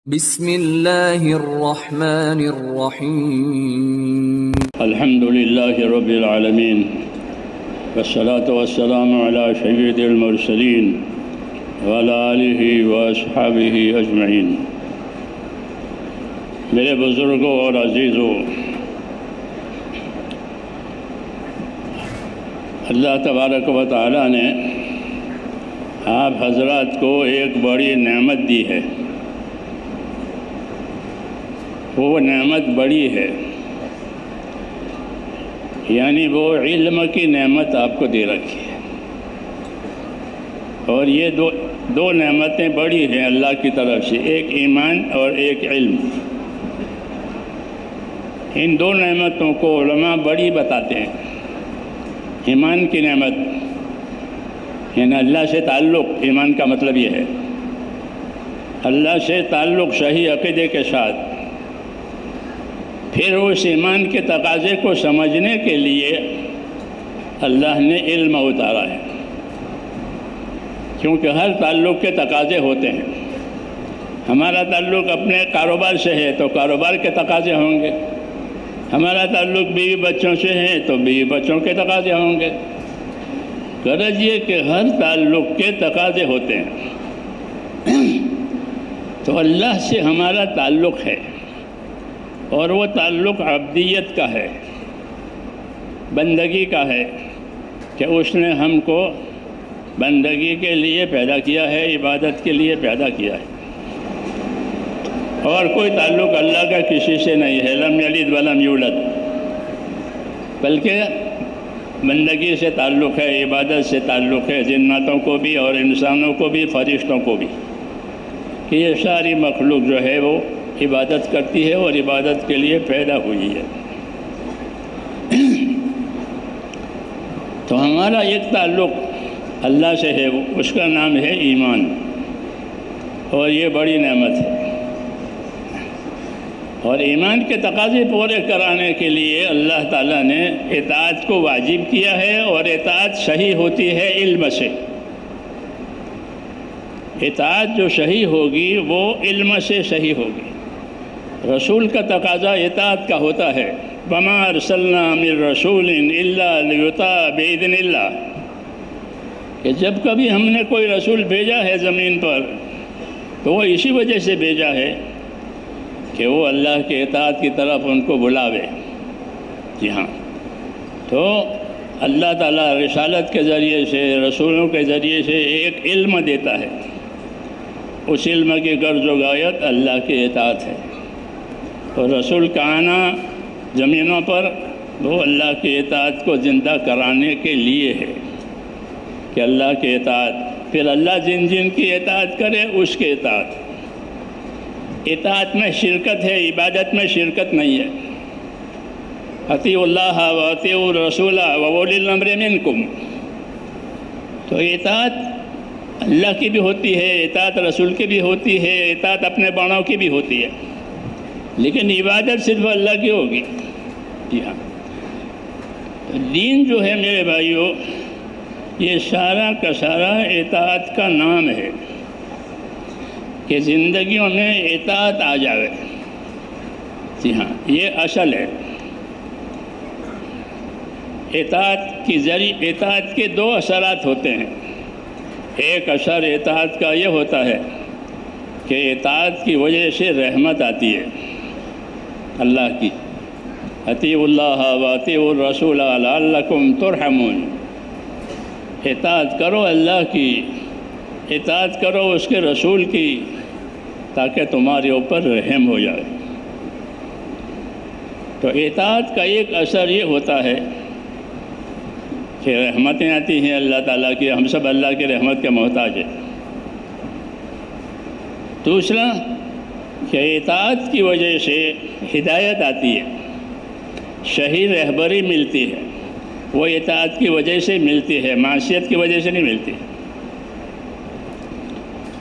بسم اللہ الرحمن الرحیم الحمد للہ رب العالمین والصلاة والسلام علی سید المرسلین وعلی آلہ واصحابہ اجمعین۔ میرے بزرگوں اور عزیزوں، اللہ تبارک و تعالی نے آپ حضرات کو ایک بڑی نعمت دی ہے۔ وہ نعمت بڑی ہے، یعنی وہ علم کی نعمت آپ کو دے رکھی ہے، اور یہ دو نعمتیں بڑی ہیں اللہ کی طرف سے، ایک ایمان اور ایک علم۔ ان دو نعمتوں کو علماء بڑی بتاتے ہیں۔ ایمان کی نعمت یعنی اللہ سے تعلق، ایمان کا مطلب یہ ہے اللہ سے تعلق صحیح عقیدے کے ساتھ، پھر اس ایمان کے تقاضے کو سمجھنے کے لیے اللہ نے علم اتارا ہے، کیونکہ ہر تعلق کے تقاضے ہوتے ہیں۔ ہمارا تعلق اپنے کاروبار سے ہے تو کاروبار کے تقاضے ہوں گے، ہمارا تعلق بیوی بچوں سے ہے تو بیوی بچوں کے تقاضے ہوں گے۔ غرض یہ کہ ہر تعلق کے تقاضے ہوتے ہیں۔ تو اللہ سے ہمارا تعلق ہے، اور وہ تعلق عبدیت کا ہے، بندگی کا ہے، کہ اس نے ہم کو بندگی کے لیے پیدا کیا ہے، عبادت کے لیے پیدا کیا ہے۔ اور کوئی تعلق اللہ کا کسی سے نہیں ہے، لم یلد ولم یولد، بلکہ بندگی سے تعلق ہے، عبادت سے تعلق ہے، جناتوں کو بھی اور انسانوں کو بھی، فرشتوں کو بھی، کہ یہ ساری مخلوق جو ہے وہ عبادت کرتی ہے اور عبادت کے لیے پیدا ہوئی ہے۔ تو ہمارا ایک تعلق اللہ سے ہے، اس کا نام ہے ایمان، اور یہ بڑی نعمت ہے۔ اور ایمان کے تقاضے پورے کرانے کے لیے اللہ تعالیٰ نے اطاعت کو واجب کیا ہے، اور اطاعت صحیح ہوتی ہے علم سے۔ اطاعت جو صحیح ہوگی وہ علم سے صحیح ہوگی۔ رسول کا تقاضا اطاعت کا ہوتا ہے، وَمَا أَرْسَلْنَا مِن رَّسُولٍ إِلَّا لِيُطَاعَ بِإِذْنِ اللَّهِ، کہ جب کبھی ہم نے کوئی رسول بھیجا ہے زمین پر تو وہ اسی وجہ سے بھیجا ہے کہ وہ اللہ کے اطاعت کی طرف ان کو بلاوے۔ جی ہاں، تو اللہ تعالیٰ رسالت کے ذریعے سے، رسولوں کے ذریعے سے ایک علم دیتا ہے، اس علم کی غرض و غایت اللہ کی اطاعت ہے۔ اور رسول کا آنا زمینوں پر وہ اللہ کی اطاعت کو زندہ کرانے کے لیے ہے، کہ اللہ کی اطاعت، پھر اللہ جن جن کی اطاعت کرے اس کے اطاعت۔ اطاعت میں شرکت ہے، عبادت میں شرکت نہیں ہے۔ اطیعوا اللہ واطیعوا الرسول واولی الامر منکم، تو اطاعت اللہ کی بھی ہوتی ہے، اطاعت رسول کی بھی ہوتی ہے، اطاعت اپنے بڑوں کی بھی ہوتی ہے، لیکن عبادت صرف اللہ کی ہوگی۔ جی ہاں، تو دین جو ہے میرے بھائیوں، یہ سارا کا سارا اطاعت کا نام ہے، کہ زندگیوں میں اطاعت آ جائے۔ جی ہاں، یہ اصل ہے۔ اطاعت کے دو اثرات ہوتے ہیں۔ ایک اثر اطاعت کا یہ ہوتا ہے کہ اطاعت کی وجہ سے رحمت آتی ہے اللہ کی، اطیعوا اللہ واطیعوا الرسول لعلکم ترحمون، اطاعت کرو اللہ کی، اطاعت کرو اس کے رسول کی، تاکہ تمہارے اوپر رحم ہو جائے۔ تو اطاعت کا ایک اثر یہ ہوتا ہے کہ رحمتیں آتی ہیں اللہ تعالیٰ کی، ہم سب اللہ کی رحمت کے محتاج ہیں۔ دوسرا کہ اطاعت کی وجہ سے ہدایت آتی ہے، صحیح رہبری ملتی ہے، وہ اطاعت کی وجہ سے ملتی ہے، معصیت کی وجہ سے نہیں ملتی۔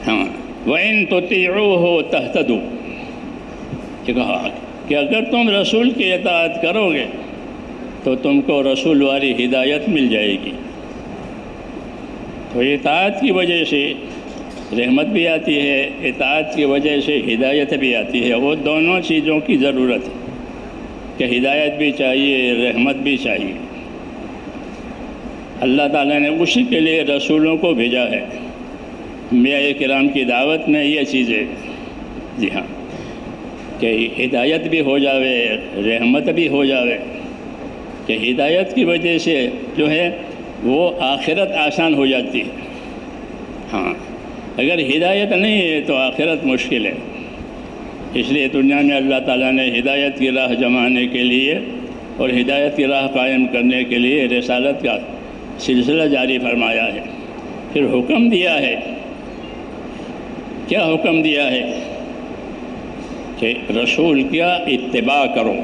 ہاں، وَإِن تُطِيعُوهُ تَهْتَدُوا، یہ کہا کہ اگر تم رسول کی اطاعت کرو گے تو تم کو رسول والی ہدایت مل جائے گی۔ تو اطاعت کی وجہ سے رحمت بھی آتی ہے، اطاعت کی وجہ سے ہدایت بھی آتی ہے. وہ دونوں چیزوں کی ضرورت ہے کہ ہدایت بھی چاہیے، رحمت بھی چاہیے. اللہ تعالیٰ نے اسی کے لیے رسولوں کو بھیجا ہے. انبیاء کرام کی دعوت میں یہ چیزیں، جی ہاں، کہ ہدایت بھی ہو جاوے، رحمت بھی ہو جاوے. کہ ہدایت کی وجہ سے جو ہے وہ آخرت آسان ہو جاتی ہے. ہاں، اگر ہدایت نہیں ہے تو آخرت مشکل ہے. اس لیے دنیا میں اللہ تعالیٰ نے ہدایت کی راہ جمانے کے لیے اور ہدایت کی راہ قائم کرنے کے لیے رسالت کا سلسلہ جاری فرمایا ہے. پھر حکم دیا ہے. کیا حکم دیا ہے؟ کہ رسول کا اتباع کرو،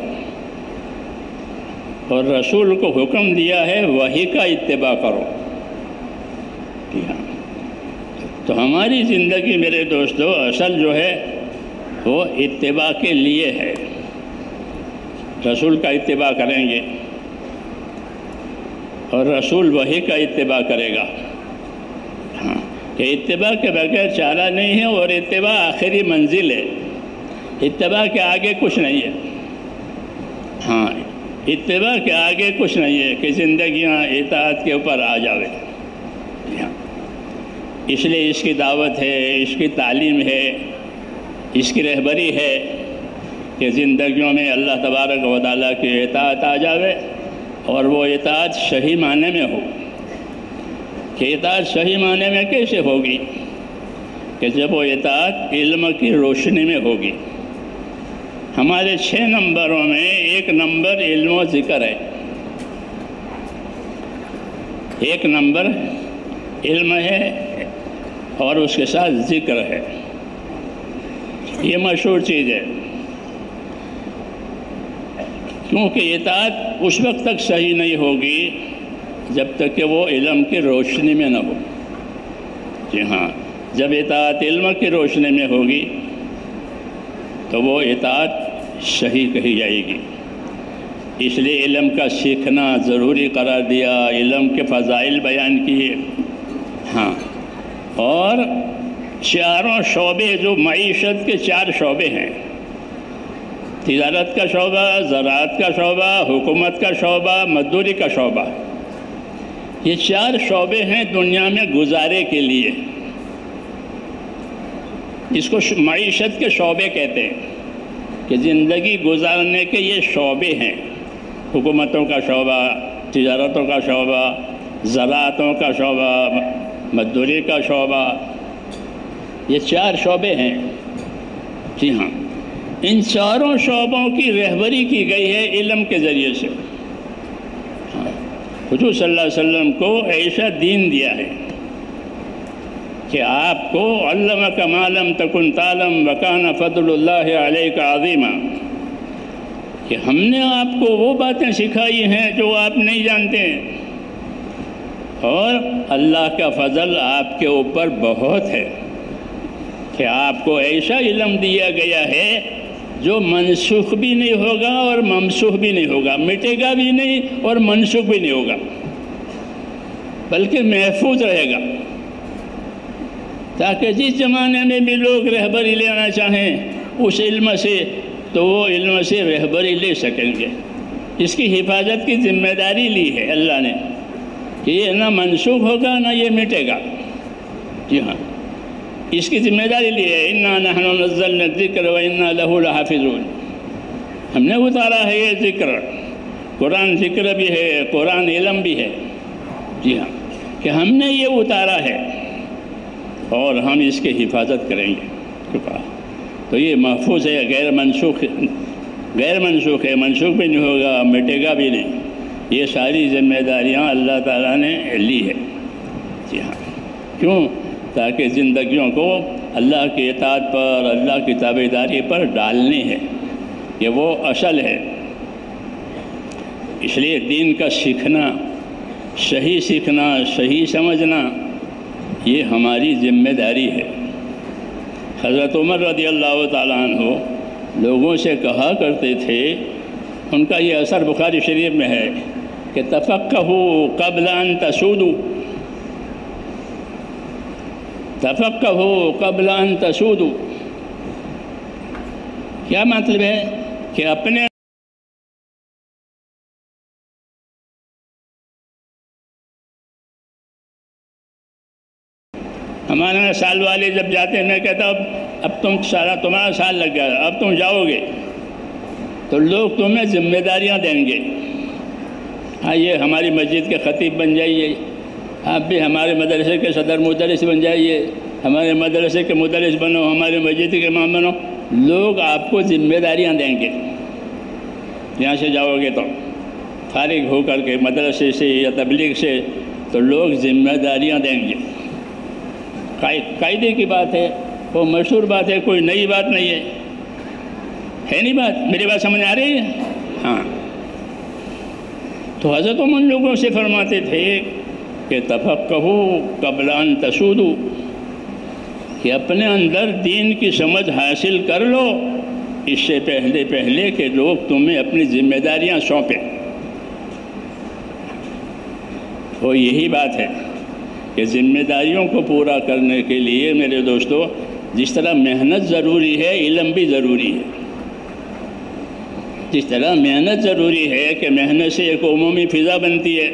اور رسول کو حکم دیا ہے وحی کا اتباع کرو. جی ہاں، تو ہماری زندگی میرے دوستو اصل جو ہے وہ اتباع کے لیے ہے. رسول کا اتباع کریں گے اور رسول وحی کا اتباع کرے گا. ہاں، کہ اتباع کے بغیر چارہ نہیں ہے، اور اتباع آخری منزل ہے. اتباع کے آگے کچھ نہیں ہے. ہاں، اتباع کے آگے کچھ نہیں ہے کہ زندگیاں اطاعت کے اوپر آ جاوے. ہاں، اس لیے اس کی دعوت ہے، اس کی تعلیم ہے، اس کی رہبری ہے کہ زندگیوں میں اللہ تبارک و تعالیٰ کی اطاعت آ جاوے، اور وہ اطاعت صحیح معنی میں ہو. کہ اطاعت صحیح معنی میں کیسے ہوگی؟ کہ جب وہ اطاعت علم کی روشنی میں ہوگی. ہمارے 6 نمبروں میں 1 نمبر علم و ذکر ہے. 1 نمبر علم ہے اور اس کے ساتھ ذکر ہے. یہ مشہور چیز ہے، کیونکہ اطاعت اس وقت تک صحیح نہیں ہوگی جب تک کہ وہ علم کی روشنی میں نہ ہو. جی ہاں، جب اطاعت علم کی روشنی میں ہوگی تو وہ اطاعت صحیح کہی جائے گی. اس لیے علم کا سیکھنا ضروری قرار دیا، علم کے فضائل بیان کیے. ہاں، اور 4 شعبے جو معیشت کے 4 شعبے ہیں، تجارت کا شعبہ، زراعت کا شعبہ، حکومت کا شعبہ، مزدوری کا شعبہ. یہ 4 شعبے ہیں دنیا میں گزارے کے لیے. اس کو معیشت کے شعبے کہتے ہیں کہ زندگی گزارنے کے یہ شعبے ہیں. حکومتوں کا شعبہ، تجارتوں کا شعبہ، زراعتوں کا شعبہ، مزدوری کا شعبہ، یہ 4 شعبے ہیں. جی ہاں، ان 4 شعبوں کی رہبری کی گئی ہے علم کے ذریعے سے. حضور صلی اللہ علیہ وسلم کو ایسا دین دیا ہے کہ آپ کو علمک ما لم تکن تعلم وکان فضل اللہ علیک عظیما، کہ ہم نے آپ کو وہ باتیں سکھائی ہیں جو آپ نہیں جانتے ہیں، اور اللہ کا فضل آپ کے اوپر بہت ہے کہ آپ کو ایسا علم دیا گیا ہے جو منسوخ بھی نہیں ہوگا اور ممسوخ بھی نہیں ہوگا، مٹے گا بھی نہیں اور منسوخ بھی نہیں ہوگا، بلکہ محفوظ رہے گا، تاکہ جس زمانے میں بھی لوگ رہبری لینا چاہیں اس علم سے تو وہ علم سے رہبری لے سکیں گے. اس کی حفاظت کی ذمہ داری لی ہے اللہ نے کہ یہ نہ منسوخ ہوگا نہ یہ مٹے گا. جی ہاں، اس کی ذمہ داری لی ہے. انا نحن نزلنا الذکر وانا لہ لحافظون. ہم نے اتارا ہے یہ ذکر. قرآن ذکر بھی ہے، قرآن علم بھی ہے. جی ہاں، کہ ہم نے یہ اتارا ہے اور ہم اس کی حفاظت کریں گے. تو یہ محفوظ ہے، غیر منسوخ ہے، منسوخ بھی نہیں ہوگا، مٹے گا بھی نہیں. یہ ساری ذمہ داریاں اللہ تعالیٰ نے لی ہے. جی ہاں، کیوں؟ تاکہ زندگیوں کو اللہ کی اطاعت پر، اللہ کی تابعداری پر ڈالنی ہے، کہ وہ اصل ہے. اس لیے دین کا سیکھنا، صحیح سمجھنا، یہ ہماری ذمہ داری ہے. حضرت عمر رضی اللہ تعالیٰ عنہ لوگوں سے کہا کرتے تھے، ان کا یہ اثر بخاری شریف میں ہے کہ تفقہوا قبل ان تسودوا. تفقہوا قبل ان تسودوا، کیا مطلب ہے کہ اپنے ہمارے سال والے جب جاتے ہیں، میں کہتا ہوں اب تمہارا سال لگ گیا، اب تم جاؤ گے تو لوگ تمہیں ذمہ داریاں دیں گے، آئیے ہماری مسجد کے خطیب بن جائیے، آپ بھی ہمارے مدرسے کے صدر مدرس بن جائیے، ہمارے مدرسے کے مدرس بنو، ہمارے مسجد کے امام بنو، لوگ آپ کو ذمہ داریاں دیں گے۔ یہاں سے جاؤ گے تو فارغ ہو کر کے مدرسے سے یا تبلیغ سے تو لوگ ذمہ داریاں دیں گے۔ قاعدے کی بات ہے، وہ مشہور بات ہے، کوئی نئی بات نہیں ہے نہیں بات؟ میری بات سمجھ آ رہی ہے؟ ہاں۔ تو حضرت عمر ان لوگوں سے فرماتے تھے کہ تفقہوا قبل ان تسودوا، کہ اپنے اندر دین کی سمجھ حاصل کر لو اس سے پہلے کہ لوگ تمہیں اپنی ذمہ داریاں سونپیں۔ وہ یہی بات ہے کہ ذمہ داریوں کو پورا کرنے کے لیے میرے دوستو، جس طرح محنت ضروری ہے، علم بھی ضروری ہے۔ جس طرح محنت ضروری ہے کہ محنت سے ایک عمومی فضا بنتی ہے،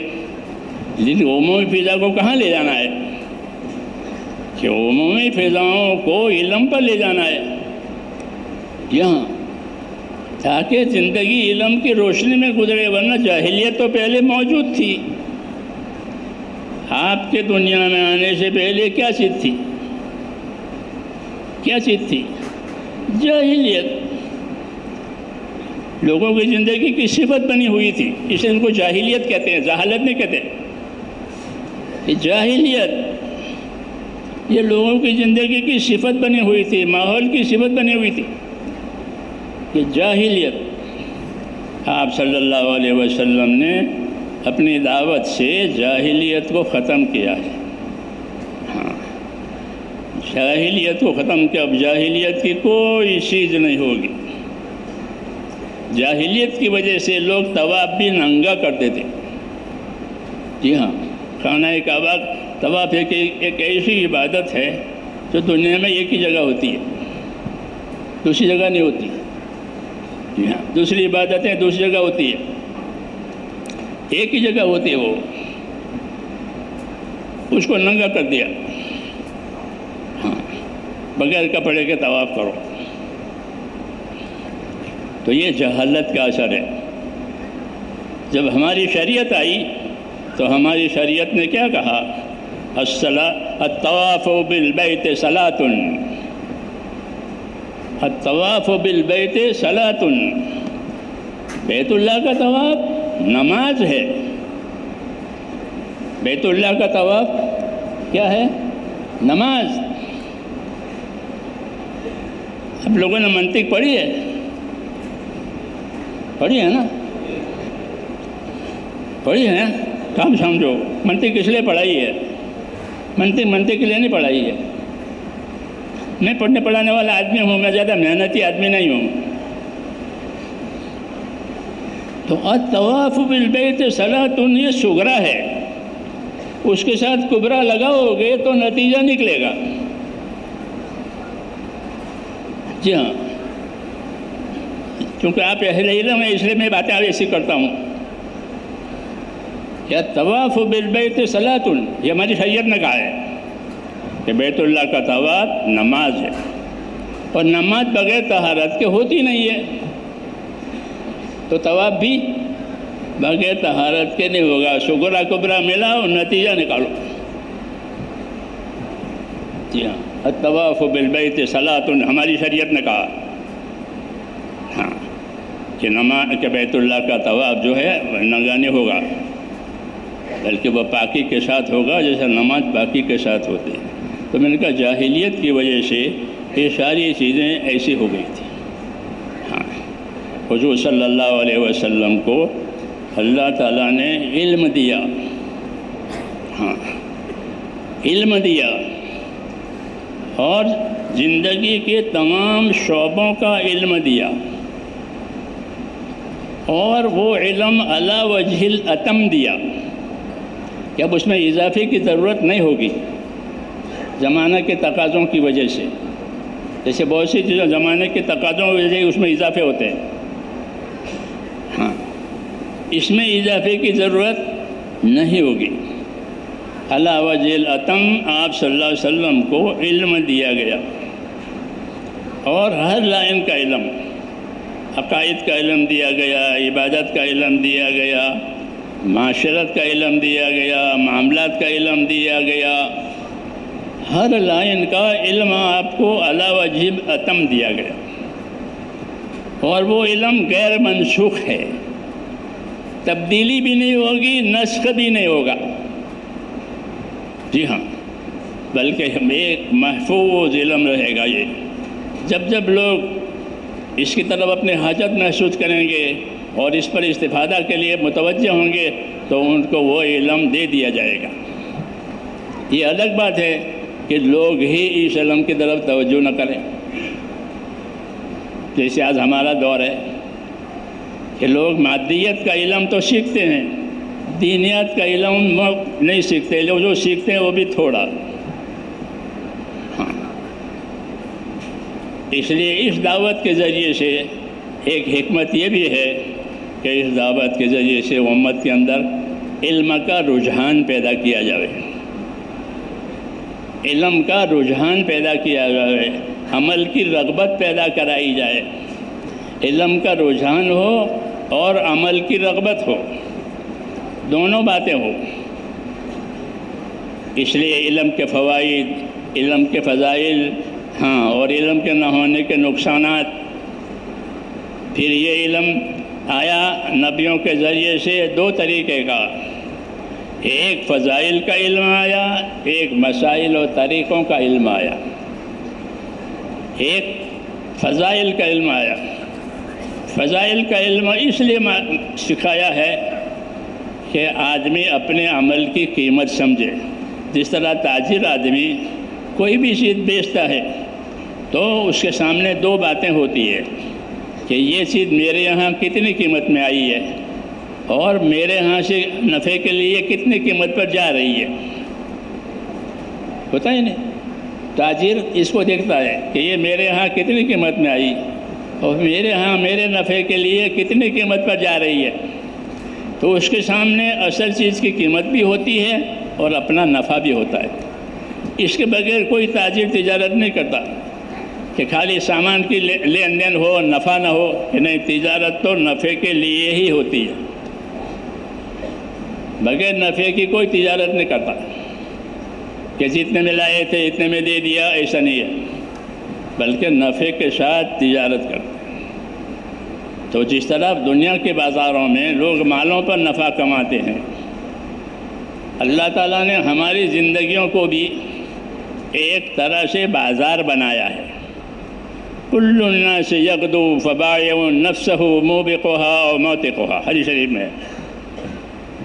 لیکن عمومی فضا کو کہاں لے جانا ہے؟ کہ عمومی فضاؤں کو علم پر لے جانا ہے یہاں، تاکہ زندگی علم کی روشنی میں گزرے، ورنہ جاہلیت تو پہلے موجود تھی۔ آپ کے دنیا میں آنے سے پہلے کیا چیز تھی؟ کیا چیز تھی؟ جاہلیت۔ لوگوں کی زندگی کی صفت بنی ہوئی تھی، اس لیے ان کو جاہلیت کہتے ہیں، جہالت نہیں کہتے۔ یہ جاہلیت، یہ لوگوں کی زندگی کی صفت بنی ہوئی تھی، ماحول کی صفت بنی ہوئی تھی، یہ جاہلیت۔ آپ صلی اللہ علیہ وسلم نے اپنی دعوت سے جاہلیت کو ختم کیا ہے۔ ہاں، جاہلیت کو ختم کیا، اب جاہلیت کی کوئی چیز نہیں ہوگی۔ جاہلیت کی وجہ سے لوگ طواف بھی ننگا کرتے تھے۔ جی ہاں، خانہ کعبہ طواف ایک ایسی عبادت ہے جو دنیا میں ایک ہی جگہ ہوتی ہے، دوسری جگہ نہیں ہوتی۔ جی ہاں، دوسری عبادتیں دوسری جگہ ہوتی ہے، ایک ہی جگہ ہوتی ہے، وہ اس کو ننگا کر دیا۔ ہاں، بغیر کپڑے کے طواف کرو، تو یہ جہالت کا اثر ہے۔ جب ہماری شریعت آئی تو ہماری شریعت نے کیا کہا؟ الطواف بالبیت صلاۃ، الطواف بالبیت صلاۃ، بیت اللہ کا طواف نماز ہے۔ بیت اللہ کا طواف کیا ہے؟ نماز۔ اب لوگوں نے منطق پڑھی ہے؟ پڑھی ہے نا؟ پڑھی ہے نا؟ کام سمجھو، منطق کس لیے پڑھائی ہے؟ منطق کے لیے نہیں پڑھائی ہے۔ میں پڑھنے پڑھانے والا آدمی ہوں، میں زیادہ محنتی آدمی نہیں ہوں۔ تو الطواف بالبیت صلاۃ یہ صغرا ہے، اس کے ساتھ کبرا لگاؤ گے تو نتیجہ نکلے گا۔ جی ہاں، کیونکہ آپ اہل علم ہیں، اس لیے میں باتیں ایسی کرتا ہوں۔ کیا طواف بالبیت صلاۃ، یہ ہماری شریعت نے کہا ہے کہ بیت اللہ کا طواف نماز ہے، اور نماز بغیر طہارت کے ہوتی نہیں ہے، تو طواف بھی بغیر طہارت کے نہیں ہوگا۔ صغرا کبرا ملاؤ، نتیجہ نکالو۔ جی ہاں، الطواف بالبیت صلاۃ ہماری شریعت نے کہا، ہاں، کہ نماز کہ بیت اللہ کا طواف جو ہے ننگا نہیں ہوگا، بلکہ وہ پاکی کے ساتھ ہوگا، جیسا نماز پاکی کے ساتھ ہوتی ہے۔ تو میں نے کہا جاہلیت کی وجہ سے یہ ساری چیزیں ایسی ہو گئی تھیں۔ ہاں، حضور صلی اللہ علیہ وسلم کو اللہ تعالیٰ نے علم دیا، ہاں، علم دیا، اور زندگی کے تمام شعبوں کا علم دیا، اور وہ علم علی وجہ الاتم دیا کہ اب اس میں اضافے کی ضرورت نہیں ہوگی۔ زمانہ کے تقاضوں کی وجہ سے، جیسے بہت سی چیزیں زمانے کے تقاضوں کی وجہ سے اس میں اضافے ہوتے ہیں، ہاں اس میں اضافے کی ضرورت نہیں ہوگی۔ علی وجہ الاتم آپ صلی اللہ علیہ وسلم کو علم دیا گیا، اور ہر لائن کا علم، عقائد کا علم دیا گیا، عبادت کا علم دیا گیا، معاشرت کا علم دیا گیا، معاملات کا علم دیا گیا، ہر لائن کا علم آپ کو علی وجہ الاتم دیا گیا، اور وہ علم غیر منسوخ ہے، تبدیلی بھی نہیں ہوگی، نسخ بھی نہیں ہوگا، جی ہاں، بلکہ ایک محفوظ علم رہے گا۔ یہ جب جب لوگ اس کی طرف اپنے حاجت محسوس کریں گے اور اس پر استفادہ کے لیے متوجہ ہوں گے تو ان کو وہ علم دے دیا جائے گا۔ یہ الگ بات ہے کہ لوگ ہی اس علم کی طرف توجہ نہ کریں، جیسے آج ہمارا دور ہے کہ لوگ مادیت کا علم تو سیکھتے ہیں، دینیات کا علم نہیں سیکھتے، لوگ جو سیکھتے ہیں وہ بھی تھوڑا۔ ہاں، اس لیے اس دعوت کے ذریعے سے ایک حکمت یہ بھی ہے کہ اس دعوت کے ذریعے سے امت کے اندر علم کا رجحان پیدا کیا جائے، علم کا رجحان پیدا کیا جائے، عمل کی رغبت پیدا کرائی جائے، علم کا رجحان ہو اور عمل کی رغبت ہو، دونوں باتیں ہوں۔ اس لیے علم کے فوائد، علم کے فضائل، ہاں، اور علم کے نہ ہونے کے نقصانات، پھر یہ علم آیا نبیوں کے ذریعے سے دو طریقے کا، ایک فضائل کا علم آیا، ایک مسائل و طریقوں کا علم آیا۔ ایک فضائل کا علم آیا، فضائل کا علم اس لیے سکھایا ہے کہ آدمی اپنے عمل کی قیمت سمجھے۔ جس طرح تاجر آدمی کوئی بھی چیز بیچتا ہے تو اس کے سامنے دو باتیں ہوتی ہے کہ یہ چیز میرے یہاں کتنی قیمت میں آئی ہے اور میرے ہاں سے نفع کے لیے کتنی قیمت پر جا رہی ہے، ہوتا ہے نہیں؟ تاجر اس کو دیکھتا ہے کہ یہ میرے ہاں کتنی قیمت میں آئی اور میرے ہاں میرے نفع کے لیے کتنی قیمت پر جا رہی ہے، تو اس کے سامنے اصل چیز کی قیمت بھی ہوتی ہے اور اپنا نفع بھی ہوتا ہے۔ اس کے بغیر کوئی تاجر تجارت نہیں کرتا کہ خالی سامان کی لین دین ہو، نفع نہ ہو، کہ نہیں، تجارت تو نفع کے لیے ہی ہوتی ہے، بغیر نفع کی کوئی تجارت نہیں کرتا کہ جتنے میں لائے تھے اتنے میں دے دیا، ایسا نہیں ہے، بلکہ نفع کے ساتھ تجارت کرتے ہیں۔ تو جس طرح دنیا کے بازاروں میں لوگ مالوں پر نفع کماتے ہیں، اللہ تعالیٰ نے ہماری زندگیوں کو بھی ایک طرح سے بازار بنایا ہے۔ کل الناس یغدو فبائع نفسہ موبقها و موتقها، حدیث شریف میں ہے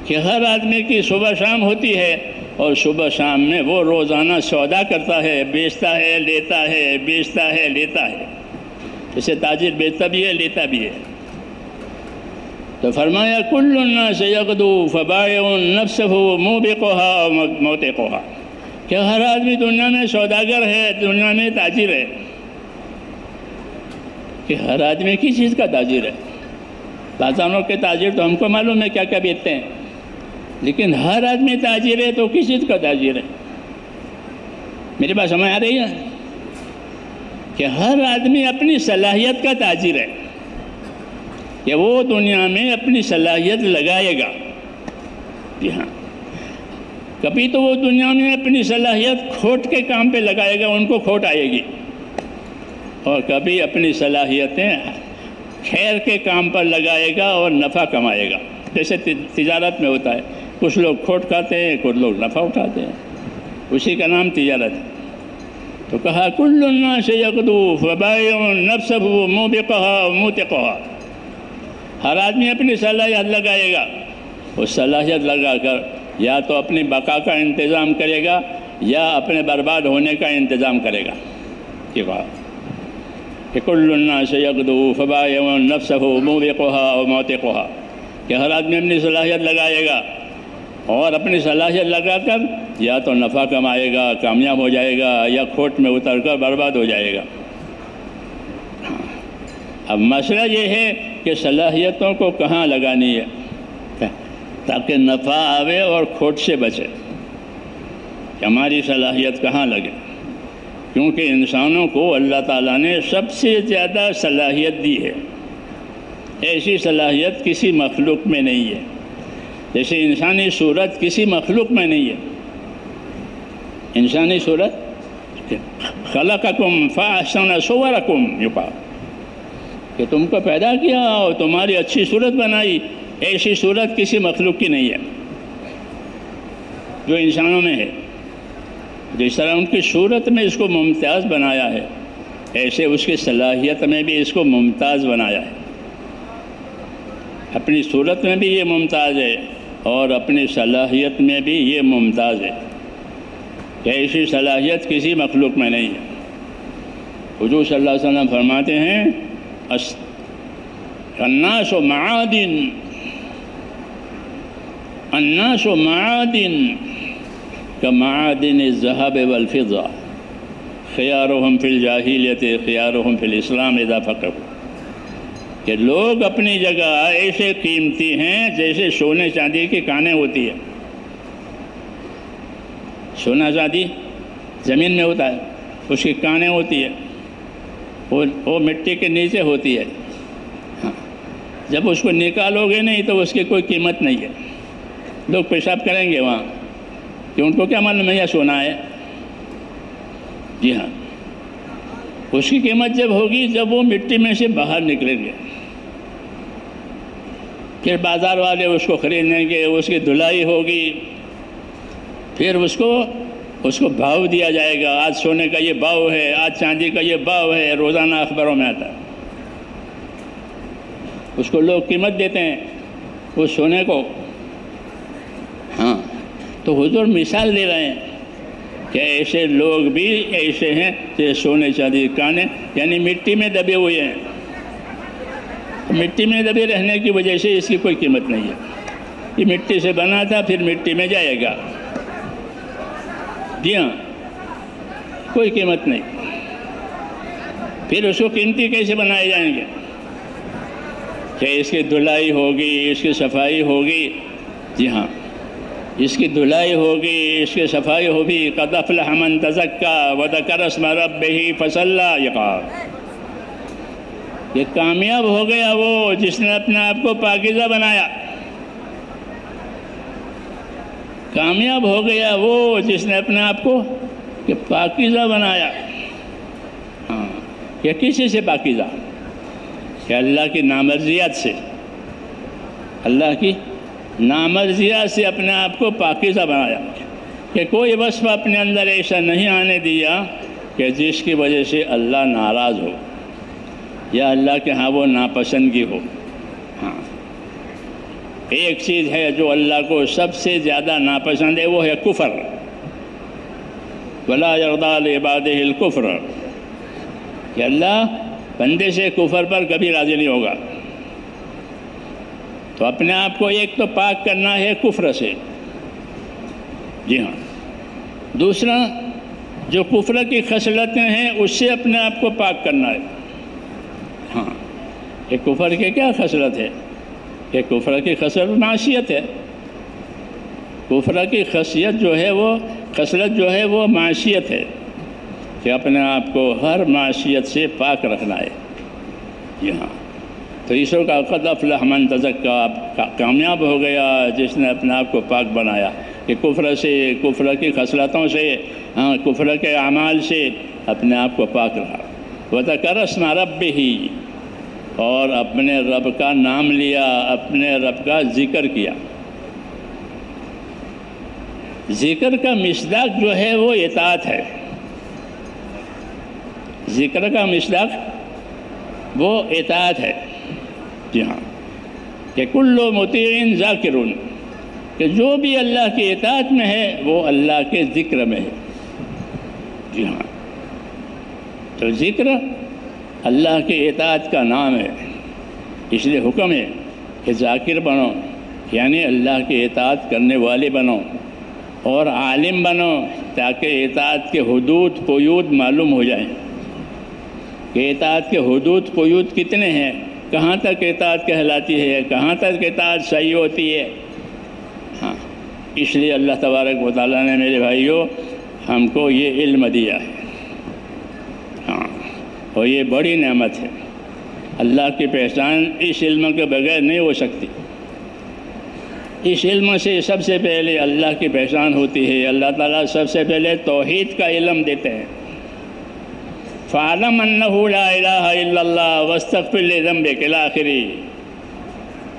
کہ ہر آدمی کی صبح شام ہوتی ہے، اور صبح شام میں وہ روزانہ سودا کرتا ہے، بیچتا ہے، لیتا ہے، بیچتا ہے، لیتا ہے، جیسے تاجر بیچتا بھی ہے، لیتا بھی ہے۔ تو فرمایا کل الناس یغدو فبائع نفسہ موبقها و موتقها، کہ ہر آدمی دنیا میں سوداگر ہے، دنیا میں تاجر ہے، کہ ہر آدمی کس چیز کا تاجر ہے۔ بازاروں کے تاجر تو ہم کو معلوم ہے کیا کیا بیچتے ہیں، لیکن ہر آدمی تاجر ہے تو کس چیز کا تاجر ہے؟ میری بات سمجھ آ رہی ہے کہ ہر آدمی اپنی صلاحیت کا تاجر ہے، کہ وہ دنیا میں اپنی صلاحیت لگائے گا۔ جی ہاں، کبھی تو وہ دنیا میں اپنی صلاحیت کھوٹ کے کام پہ لگائے گا، ان کو کھوٹ آئے گی، اور کبھی اپنی صلاحیتیں خیر کے کام پر لگائے گا اور نفع کمائے گا۔ جیسے تجارت میں ہوتا ہے، کچھ لوگ کھوٹ کھاتے ہیں، کچھ لوگ نفع اٹھاتے ہیں، اسی کا نام تجارت ہے۔ تو کہا کل الناس یغدو فبائع نفسہ موبقها و موتقها، ہر آدمی اپنی صلاحیت لگائے گا، اس صلاحیت لگا کر یا تو اپنی بقا کا انتظام کرے گا یا اپنے برباد ہونے کا انتظام کرے گا۔ یہ بات کہ کل الناس یغدو فبائع نفسہ موبقها و موتقها، کہ ہر آدمی اپنی صلاحیت لگائے گا اور اپنی صلاحیت لگا کر یا تو نفع کمائے گا، کامیاب ہو جائے گا، یا کھوٹ میں اتر کر برباد ہو جائے گا۔ اب مسئلہ یہ ہے کہ صلاحیتوں کو کہاں لگانی ہے تاکہ نفع آوے اور کھوٹ سے بچے، کہ ہماری صلاحیت کہاں لگے، کیونکہ انسانوں کو اللہ تعالیٰ نے سب سے زیادہ صلاحیت دی ہے۔ ایسی صلاحیت کسی مخلوق میں نہیں ہے، جیسے انسانی صورت کسی مخلوق میں نہیں ہے۔ انسانی صورت خلقکم فاحسن صورکم یقال، کہ تم کو پیدا کیا اور تمہاری اچھی صورت بنائی، ایسی صورت کسی مخلوق کی نہیں ہے جو انسانوں میں ہے۔ جس طرح ان کی صورت میں اس کو ممتاز بنایا ہے، ایسے اس کی صلاحیت میں بھی اس کو ممتاز بنایا ہے۔ اپنی صورت میں بھی یہ ممتاز ہے اور اپنی صلاحیت میں بھی یہ ممتاز ہے، کہ ایسی صلاحیت کسی مخلوق میں نہیں ہے۔ حضور صلی اللہ علیہ وسلم فرماتے ہیں الناس معادن، الناس معادن كمعادن الذهب والفضة خيارهم في الجاہلیت خيارهم في الاسلام اذا فقهوا، کہ لوگ اپنی جگہ ایسے قیمتی ہیں جیسے سونے چاندی کی کانیں ہوتی ہے۔ سونا چاندی زمین میں ہوتا ہے، اس کی کانیں ہوتی ہے، وہ مٹی کے نیچے ہوتی ہے۔ جب اس کو نکالو گے نہیں تو اس کی کوئی قیمت نہیں ہے۔ لوگ پیشاب کریں گے وہاں، کہ ان کو کیا معلوم ہے یہ سونا ہے؟ جی ہاں، اس کی قیمت جب ہوگی جب وہ مٹی میں سے باہر نکلیں گے، پھر بازار والے اس کو خریدیں گے، اس کی دھلائی ہوگی، پھر اس کو بھاؤ دیا جائے گا۔ آج سونے کا یہ بھاؤ ہے، آج چاندی کا یہ بھاؤ ہے، روزانہ اخباروں میں آتا ہے۔ اس کو لوگ قیمت دیتے ہیں وہ سونے کو۔ ہاں، تو حضور مثال دے رہے ہیں کہ ایسے لوگ بھی ایسے ہیں کہ سونے چاندی کانے، یعنی مٹی میں دبے ہوئے ہیں۔ مٹی میں دبے رہنے کی وجہ سے اس کی کوئی قیمت نہیں ہے۔ یہ مٹی سے بنا تھا، پھر مٹی میں جائے گا۔ جی ہاں، کوئی قیمت نہیں۔ پھر اس کو قیمتی کیسے بنائے جائیں گے؟ کہ اس کی دھلائی ہوگی، اس کی صفائی ہوگی۔ جی ہاں، اس کی دھلائی ہوگی، اس کی صفائی ہوگی۔ قد افلح من تزکا وذکر اسم ربہ فصلی، یہ کامیاب ہو گیا وہ جس نے اپنے آپ کو پاکیزہ بنایا۔ کامیاب ہو گیا وہ جس نے اپنے آپ کو پاکیزہ بنایا۔ ہاں، یہ کسی سے پاکیزہ؟ کہ اللہ کی نامرضیات سے، اللہ کی نامرضیات سے اپنے آپ کو پاکیزہ بنایا، کہ کوئی وصف اپنے اندر ایسا نہیں آنے دیا کہ جس کی وجہ سے اللہ ناراض ہو یا اللہ کے ہاں وہ ناپسندگی ہو۔ ہاں، ایک چیز ہے جو اللہ کو سب سے زیادہ ناپسند ہے، وہ ہے کفر۔ وَلَا يَرْضَىٰ لِعِبَادِهِ الْكُفْرَ، کہ اللہ بندے سے کفر پر کبھی راضی نہیں ہوگا۔ تو اپنے آپ کو ایک تو پاک کرنا ہے کفر سے، جی ہاں۔ دوسرا، جو کفر کی خصلتیں ہیں اس سے اپنے آپ کو پاک کرنا ہے۔ ہاں، کہ کفر کی کیا خصلت ہے؟ کہ کفر کی خصلت معصیت ہے۔ کفر کی خصلت جو ہے وہ معصیت ہے، کہ اپنے آپ کو ہر معصیت سے پاک رکھنا ہے۔ جی ہاں، تو عیسیٰ کا قد افلح من تزکا، کامیاب ہو گیا جس نے اپنے آپ کو پاک بنایا، کہ کفر سے، کفر کی خصلتوں سے، ہاں، کفر کے اعمال سے اپنے آپ کو پاک رکھا۔ وذکر اسم ربہ، اور اپنے رب کا نام لیا، اپنے رب کا ذکر کیا۔ ذکر کا مصداق جو ہے وہ اطاعت ہے۔ ذکر کا مصداق وہ اطاعت ہے۔ جی ہاں، کہ کل مطیع ذاکر، کہ جو بھی اللہ کی اطاعت میں ہے وہ اللہ کے ذکر میں ہے۔ جی ہاں، تو ذکر اللہ کی اطاعت کا نام ہے، اس لیے حکم ہے کہ ذاکر بنو، یعنی اللہ کی اطاعت کرنے والے بنو اور عالم بنو، تاکہ اطاعت کے حدود قیود معلوم ہو جائیں کہ اطاعت کے حدود قیود کتنے ہیں، کہاں تک اطاعت کہلاتی ہے، کہاں تک اطاعت صحیح ہوتی ہے۔ ہاں، اس لیے اللہ تبارک و تعالیٰ نے میرے بھائیوں ہم کو یہ علم دیا ہے، ہاں، اور یہ بڑی نعمت ہے۔ اللہ کی پہچان اس علم کے بغیر نہیں ہو سکتی۔ اس علم سے سب سے پہلے اللہ کی پہچان ہوتی ہے۔ اللہ تعالیٰ سب سے پہلے توحید کا علم دیتے ہیں۔ فَعْلَمْ أَنَّهُ لَا إِلَهَ إِلَّا اللَّهُ وَاسْتَغْفِرْ لِذَنبِكَ إِلَى آخِرِ۔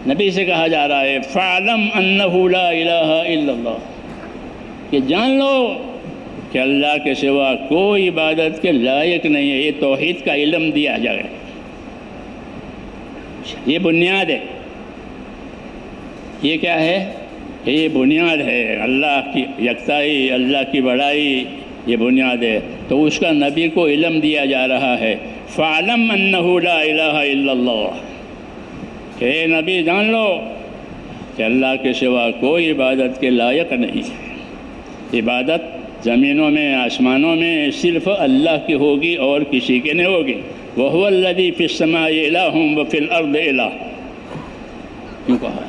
نبی سے کہا جا رہا ہے فَعْلَمْ أَنَّهُ لَا إِلَهَ إِلَّا اللَّهُ، کہ جان لو کہ اللہ کے سوا کوئی عبادت کے لائق نہیں ہے۔ یہ توحید کا علم دیا جائے، یہ بنیاد ہے۔ یہ کیا ہے؟ یہ بنیاد ہے، اللہ کی یکتائی، اللہ کی بڑائی، یہ بنیاد ہے۔ تو اس کا نبی کو علم دیا جا رہا ہے، فَعْلَمْ أَنَّهُ لَا إِلَهَ إِلَّا اللَّهُ، کہ اے نبی جان لو کہ اللہ کے سوا کوئی عبادت کے لائق نہیں ہے۔ عبادت زمینوں میں آسمانوں میں صرف اللہ کی ہوگی اور کسی کے نہیں ہوگی۔ وَهُوَ الَّذِي فِي السَّمَاءِ إِلَٰهٌ وَفِي الْأَرْضِ إِلَٰهٌ، کیوں کہا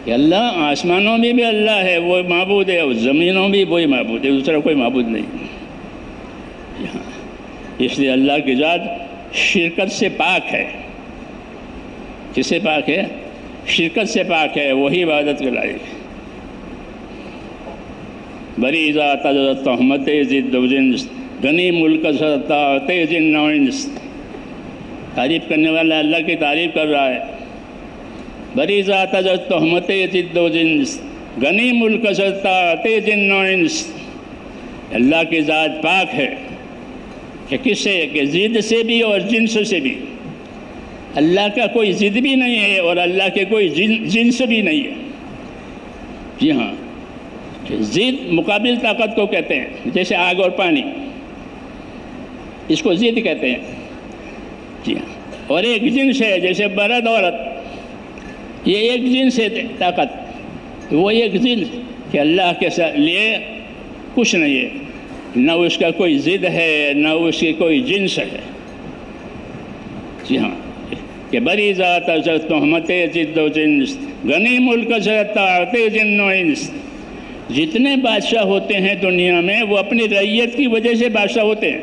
کہ اللہ آسمانوں میں بھی اللہ ہے، وہ معبود ہے، اور زمینوں بھی وہی معبود ہے، دوسرا کوئی معبود نہیں۔ اس لیے اللہ کی ذات شرکت سے پاک ہے۔ کس سے پاک ہے؟ شرکت سے پاک ہے، وہی عبادت کے لائق ہے۔ بری ذات تہمت ضد و جنس، غنی ملک سطاعت جن و انس۔ تعریف کرنے والا اللہ کی تعریف کر رہا ہے۔ بری ذات تہمت ضد و جنس، غنی ملک سطاعت جن و انس۔ اللہ کی ذات پاک ہے کہ کس سے؟ کہ ضد سے بھی اور جنس سے بھی۔ اللہ کا کوئی ضد بھی نہیں ہے اور اللہ کے کوئی جنس بھی نہیں ہے۔ جی ہاں، ضد مقابل طاقت کو کہتے ہیں، جیسے آگ اور پانی، اس کو ضد کہتے ہیں۔ جی ہاں، اور ایک جنس ہے جیسے مرد عورت، یہ ایک جنس ہے طاقت، وہ ایک جنس کہ اللہ کے لیے کچھ نہیں ہے، نہ اس کا کوئی ضد ہے نہ اس کی کوئی جنس ہے۔ جی ہاں، کہ بری ذات تہمت ضد و جنس، غنی ملک سطاعت جن و انس۔ جتنے بادشاہ ہوتے ہیں دنیا میں وہ اپنی رعیت کی وجہ سے بادشاہ ہوتے ہیں۔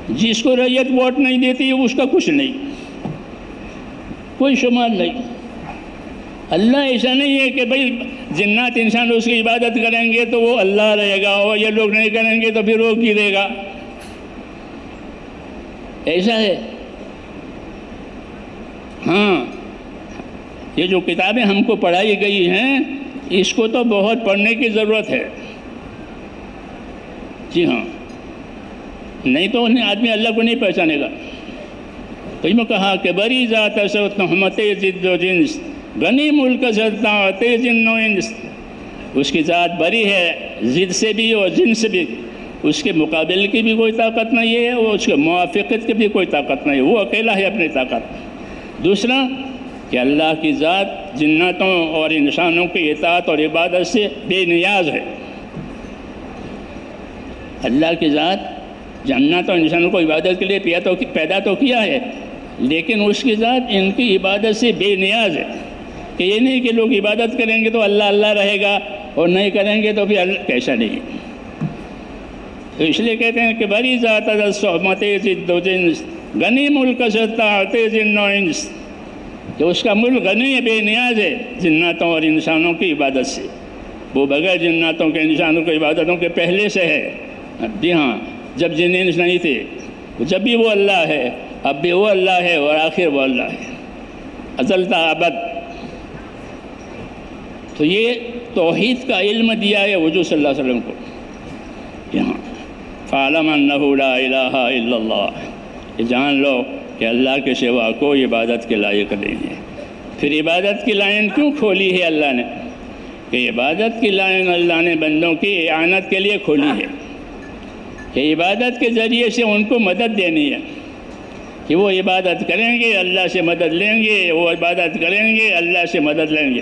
جس کو رعیت ووٹ نہیں دیتی اس کا کچھ نہیں، کوئی شمار نہیں۔ اللہ ایسا نہیں ہے کہ بھئی جنات انسان اس کی عبادت کریں گے تو وہ اللہ رہے گا، اور یہ لوگ نہیں کریں گے تو پھر وہ گرے گا، ایسا ہے؟ ہاں، یہ جو کتابیں ہم کو پڑھائی گئی ہیں اس کو تو بہت پڑھنے کی ضرورت ہے۔ جی ہاں، نہیں تو آدمی اللہ کو نہیں پہچانے گا۔ تو میں کہا کہ بری ذات تہمت ضد و جنس، غنی ملک سطاعت جن و انس۔ اس کی ذات بری ہے، ضد سے بھی اور جنس سے بھی، اس کے مقابل کی بھی کوئی طاقت نہیں ہے اور اس کے موافقت کی بھی کوئی طاقت نہیں ہے، وہ اکیلا ہے اپنی طاقت۔ دوسرا کہ اللہ کی ذات جناتوں اور انسانوں کی اطاعت اور عبادت سے بے نیاز ہے۔ اللہ کی ذات جنات اور انسانوں کو عبادت کے لیے پیدا تو کیا ہے، لیکن اس کی ذات ان کی عبادت سے بے نیاز ہے، کہ یہ نہیں کہ لوگ عبادت کریں گے تو اللہ اللہ رہے گا اور نہیں کریں گے تو پھر اللہ، کیسا نہیں۔ تو اس لیے کہتے ہیں کہ بری ذات تہمت ضد و جنس، غنی ملک سطاعت جن و انس، کہ اس کا ملک غنی ہے، بے نیاز ہے جناتوں اور انسانوں کی عبادت سے۔ وہ بغیر جناتوں کے انسانوں کی عبادتوں کے پہلے سے ہے۔ جی ہاں، جب جن انس نہیں تھے جب بھی وہ اللہ ہے، اب بھی وہ اللہ ہے اور آخر وہ اللہ ہے، ازل تا ابد۔ تو یہ توحید کا علم دیا ہے حضور صلی اللہ علیہ وسلم کو۔ یہاں فَعْلَمْ أَنَّهُ لَا إِلَٰهَ إِلَّا اللَّهُ، یہ جان لو کہ اللہ کے سوا کوئی عبادت کے لائق نہیں ہے۔ پھر عبادت کی لائن کیوں کھولی ہے اللہ نے؟ کہ عبادت کی لائن اللہ نے بندوں کی اعانت کے لیے کھولی ہے، کہ عبادت کے ذریعے سے ان کو مدد دینی ہے، کہ وہ عبادت کریں گے اللہ سے مدد لیں گے، وہ عبادت کریں گے اللہ سے مدد لیں گے۔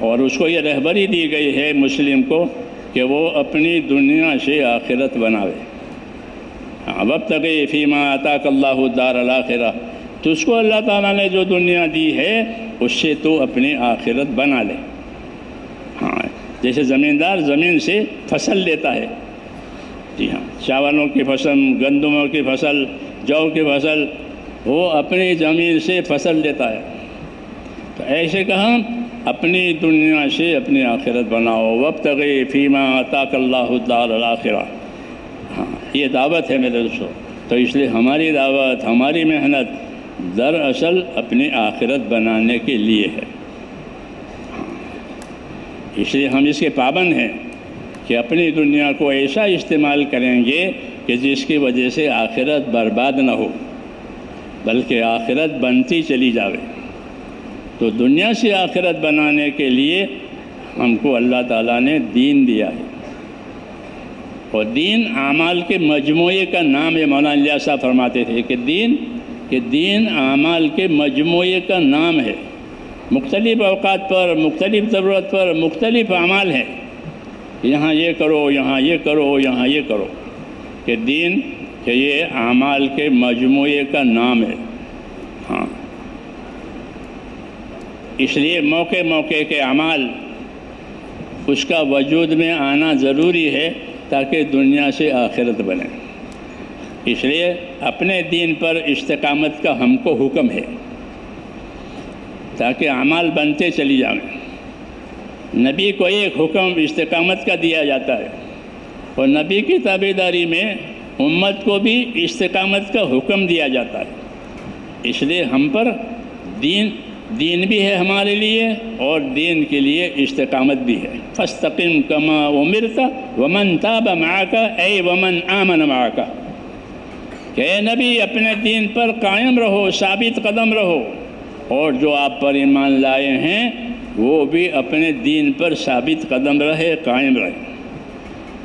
اور اس کو یہ رہبری دی گئی ہے مسلم کو کہ وہ اپنی دنیا سے آخرت بناوے. وابتغِ فیما آتاک اللہ الدار الآخرہ، تو اس کو اللہ تعالیٰ نے جو دنیا دی ہے اس سے تو اپنی آخرت بنا لے. ہاں، جیسے زمیندار زمین سے فصل لیتا ہے، جی ہاں، چاولوں کی فصل، گندموں کی فصل، جو کی فصل، وہ اپنی زمین سے فصل لیتا ہے. تو ایسے کہا اپنی دنیا سے اپنی آخرت بناؤ. وابتغِ فیما آتاک اللہ الدار الآخرہ. ہاں، یہ دعوت ہے میرے دوستو. تو اس لیے ہماری دعوت، ہماری محنت دراصل اپنی آخرت بنانے کے لیے ہے. اس لیے ہم اس کے پابند ہیں کہ اپنی دنیا کو ایسا استعمال کریں گے کہ جس کی وجہ سے آخرت برباد نہ ہو بلکہ آخرت بنتی چلی جاوے. تو دنیا سے آخرت بنانے کے لیے ہم کو اللہ تعالیٰ نے دین دیا ہے، اور دین اعمال کے مجموعے کا نام ہے. مولانا الیاس صاحب فرماتے تھے کہ دین اعمال کے مجموعے کا نام ہے. مختلف اوقات پر، مختلف ضرورت پر مختلف اعمال ہیں. یہاں یہ کرو، یہاں یہ کرو، یہاں یہ کرو، کہ دین کہ یہ اعمال کے مجموعے کا نام ہے. ہاں، اس لیے موقع موقع کے اعمال اس کا وجود میں آنا ضروری ہے تاکہ دنیا سے آخرت بنے. اس لیے اپنے دین پر استقامت کا ہم کو حکم ہے تاکہ اعمال بنتے چلی جائیں. نبی کو ایک حکم استقامت کا دیا جاتا ہے، اور نبی کی تابعداری میں امت کو بھی استقامت کا حکم دیا جاتا ہے. اس لیے ہم پر دین بھی ہے ہمارے لیے، اور دین کے لیے استقامت بھی ہے. فاستقم کما امرت ومن تاب معک اے ومن آمن معک. کہ اے نبی اپنے دین پر قائم رہو، ثابت قدم رہو، اور جو آپ پر ایمان لائے ہیں وہ بھی اپنے دین پر ثابت قدم رہے، قائم رہے.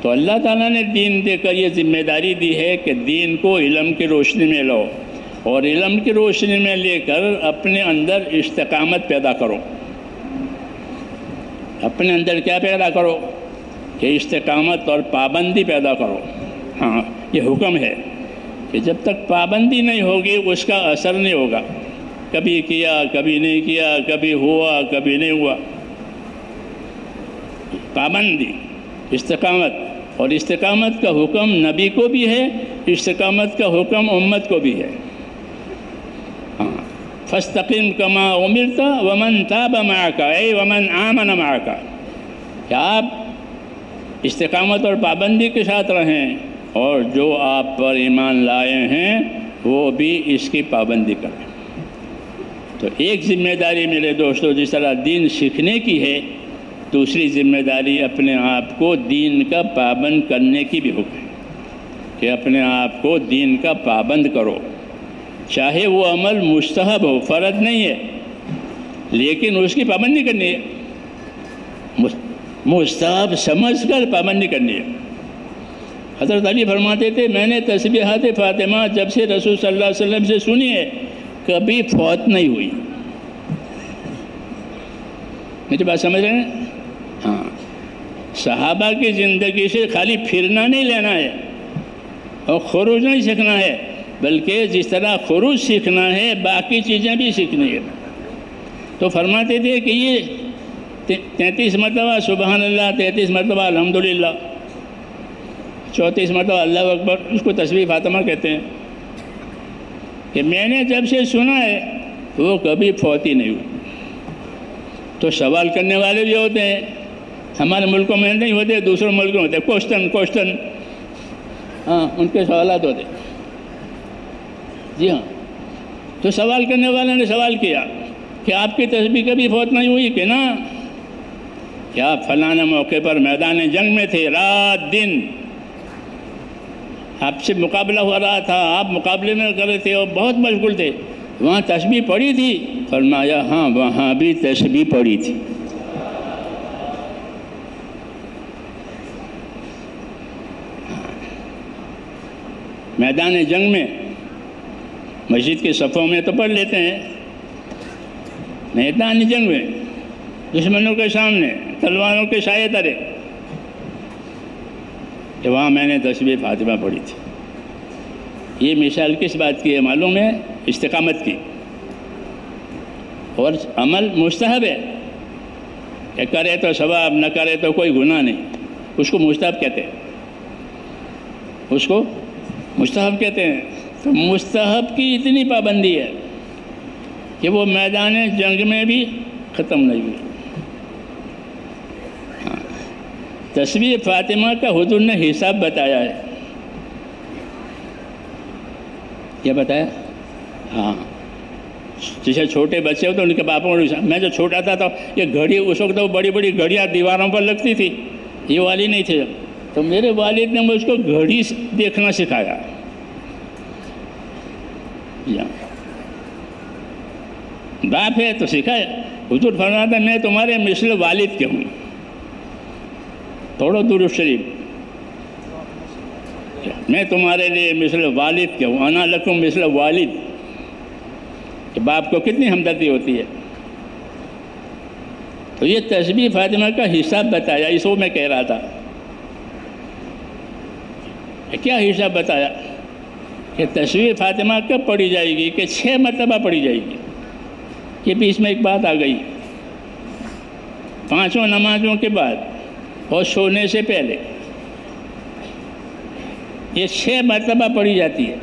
تو اللہ تعالیٰ نے دین دے کر یہ ذمہ داری دی ہے کہ دین کو علم کی روشنی میں لو، اور علم کی روشنی میں لے کر اپنے اندر استقامت پیدا کرو. اپنے اندر کیا پیدا کرو؟ کہ استقامت اور پابندی پیدا کرو. ہاں، یہ حکم ہے کہ جب تک پابندی نہیں ہوگی اس کا اثر نہیں ہوگا. کبھی کیا، کبھی نہیں کیا، کبھی ہوا، کبھی نہیں ہوا. پابندی، استقامت، اور استقامت کا حکم نبی کو بھی ہے، استقامت کا حکم امت کو بھی ہے. ہاں، فاستقم کما امرت ومن تاب معک اے ومن آمن معک. کہ آپ استقامت اور پابندی کے ساتھ رہیں، اور جو آپ پر ایمان لائے ہیں وہ بھی اس کی پابندی کریں. تو ایک ذمہ داری میرے دوستو جس طرح دین سیکھنے کی ہے، دوسری ذمہ داری اپنے آپ کو دین کا پابند کرنے کی بھی حکم ہے کہ اپنے آپ کو دین کا پابند کرو. چاہے وہ عمل مستحب ہو، فرض نہیں ہے، لیکن اس کی پابندی کرنی ہے. مستحب سمجھ کر پابندی کرنی ہے. حضرت علی فرماتے تھے میں نے تسبیحات فاطمہ جب سے رسول صلی اللہ علیہ وسلم سے سنی ہے کبھی فوت نہیں ہوئی. میری بات سمجھ رہے ہیں؟ ہاں، صحابہ کی زندگی سے خالی پھرنا نہیں لینا ہے اور خروج نہیں سیکھنا ہے، بلکہ جس طرح خروج سیکھنا ہے باقی چیزیں بھی سیکھنی ہے. تو فرماتے تھے کہ یہ 33 مرتبہ سبحان اللہ، 33 مرتبہ الحمدللہ، 34 مرتبہ اللہ اکبر، اس کو تسبیح فاطمہ کہتے ہیں، کہ میں نے جب سے سنا ہے وہ کبھی فوتی نہیں ہوئی. تو سوال کرنے والے بھی ہوتے ہیں، ہمارے ملکوں میں نہیں ہوتے، دوسرے ملکوں میں ہوتے. کوشچن ہاں، ان کے سوالات ہوتے. جی ہاں، تو سوال کرنے والے نے سوال کیا کہ آپ کی تسبیح کبھی فوت نہیں ہوئی کہ نا؟ کیا فلاں موقع پر میدان جنگ میں تھے، رات دن آپ سے مقابلہ ہو رہا تھا، آپ مقابلے میں کر رہے تھے اور بہت مشغول تھے، وہاں تسبیح پڑھی تھی؟ فرمایا ہاں، وہاں بھی تسبیح پڑھی تھی. میدان جنگ میں مسجد کے صفوں میں تو پڑھ لیتے ہیں، میدان جنگ میں دشمنوں کے سامنے تلواروں کے سائے تلے، کہ وہاں میں نے تسبیح فاطمہ پڑھی تھی۔ یہ مثال کس بات کی ہے معلوم ہے؟ استقامت کی۔ اور عمل مستحب ہے، کہ کرے تو ثواب، نہ کرے تو کوئی گناہ نہیں، اس کو مستحب کہتے ہیں، اس کو مستحب کہتے ہیں۔ تو مستحب کی اتنی پابندی ہے کہ وہ میدان جنگ میں بھی ختم نہیں ہوئی۔ تسبیح فاطمہ کا حضور نے حساب بتایا ہے۔ کیا بتایا؟ ہاں، جیسے چھوٹے بچے ہو تو ان کے باپوں کو حساب۔ میں جو چھوٹا تھا تو یہ گھڑی، اس وقت وہ بڑی بڑی گھڑیاں دیواروں پر لگتی تھی، یہ والی نہیں تھے، تو میرے والد نے مجھ کو گھڑی دیکھنا سکھایا۔ باپ ہے تو سکھایا۔ حضور فرماتا میں تمہارے مثل والد کے ہوں۔ توڑو درود شریف، میں تمہارے لیے مثل والد کے ہوں، انا لکم مثل والد۔ کہ باپ کو کتنی ہمدردی ہوتی ہے۔ تو یہ تسبیح فاطمہ کا حساب بتایا، اس کو میں کہہ رہا تھا۔ کیا حساب بتایا؟ کہ تسبیح فاطمہ کب پڑھی جائے گی؟ کہ 6 مرتبہ پڑھی جائے گی۔ یہ بیچ میں ایک بات آ گئی، 5 نمازوں کے بعد اور سونے سے پہلے یہ 6 مرتبہ پڑھی جاتی ہے۔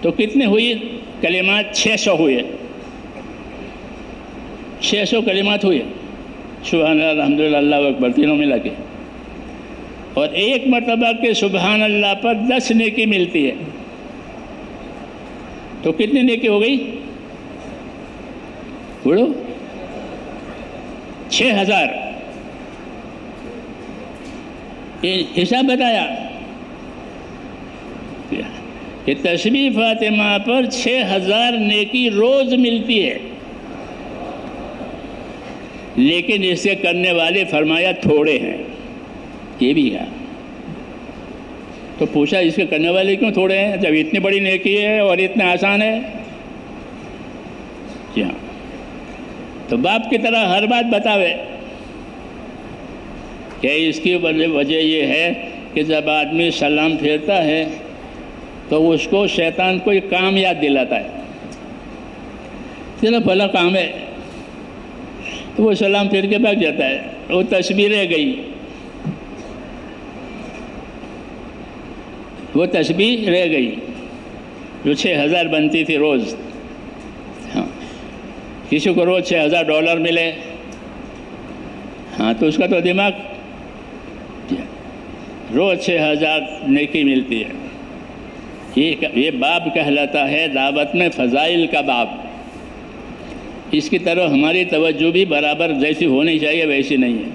تو کتنے ہوئی کلمات؟ 600 ہوئے، 600 کلمات ہوئے، سبحان اللہ، الحمدللہ، اللہ اکبر، تینوں ملا کے۔ اور ایک مرتبہ کے سبحان اللہ پر 10 نیکی ملتی ہے۔ تو کتنی نیکی ہو گئی؟ بولو، 6000۔ یہ حساب بتایا کہ تسبیح فاطمہ پر 6000 نیکی روز ملتی ہے، لیکن اسے کرنے والے فرمایا تھوڑے ہیں۔ یہ بھی ہے۔ تو پوچھا اس کے کرنے والے کیوں تھوڑے ہیں جب اتنی بڑی نیکی ہے اور اتنا آسان ہے؟ جی ہاں، تو باپ کی طرح ہر بات بتاوے کہ اس کی وجہ یہ ہے کہ جب آدمی سلام پھیرتا ہے تو اس کو شیطان کوئی کام یاد دلاتا ہے، چلو بھلا کام ہے، تو وہ سلام پھیر کے بھاگ جاتا ہے۔ وہ تسبیح رہ گئی، وہ تسبیح رہ گئی جو 6000 بنتی تھی روز۔ ہاں، کسی کو روز $6000 ملے، ہاں، تو اس کا تو دماغ، روز 6000 نیکی ملتی ہے۔ یہ باب کہلاتا ہے دعوت میں فضائل کا باب۔ اس کی طرف ہماری توجہ بھی برابر جیسی ہونی چاہیے ویسی نہیں ہے۔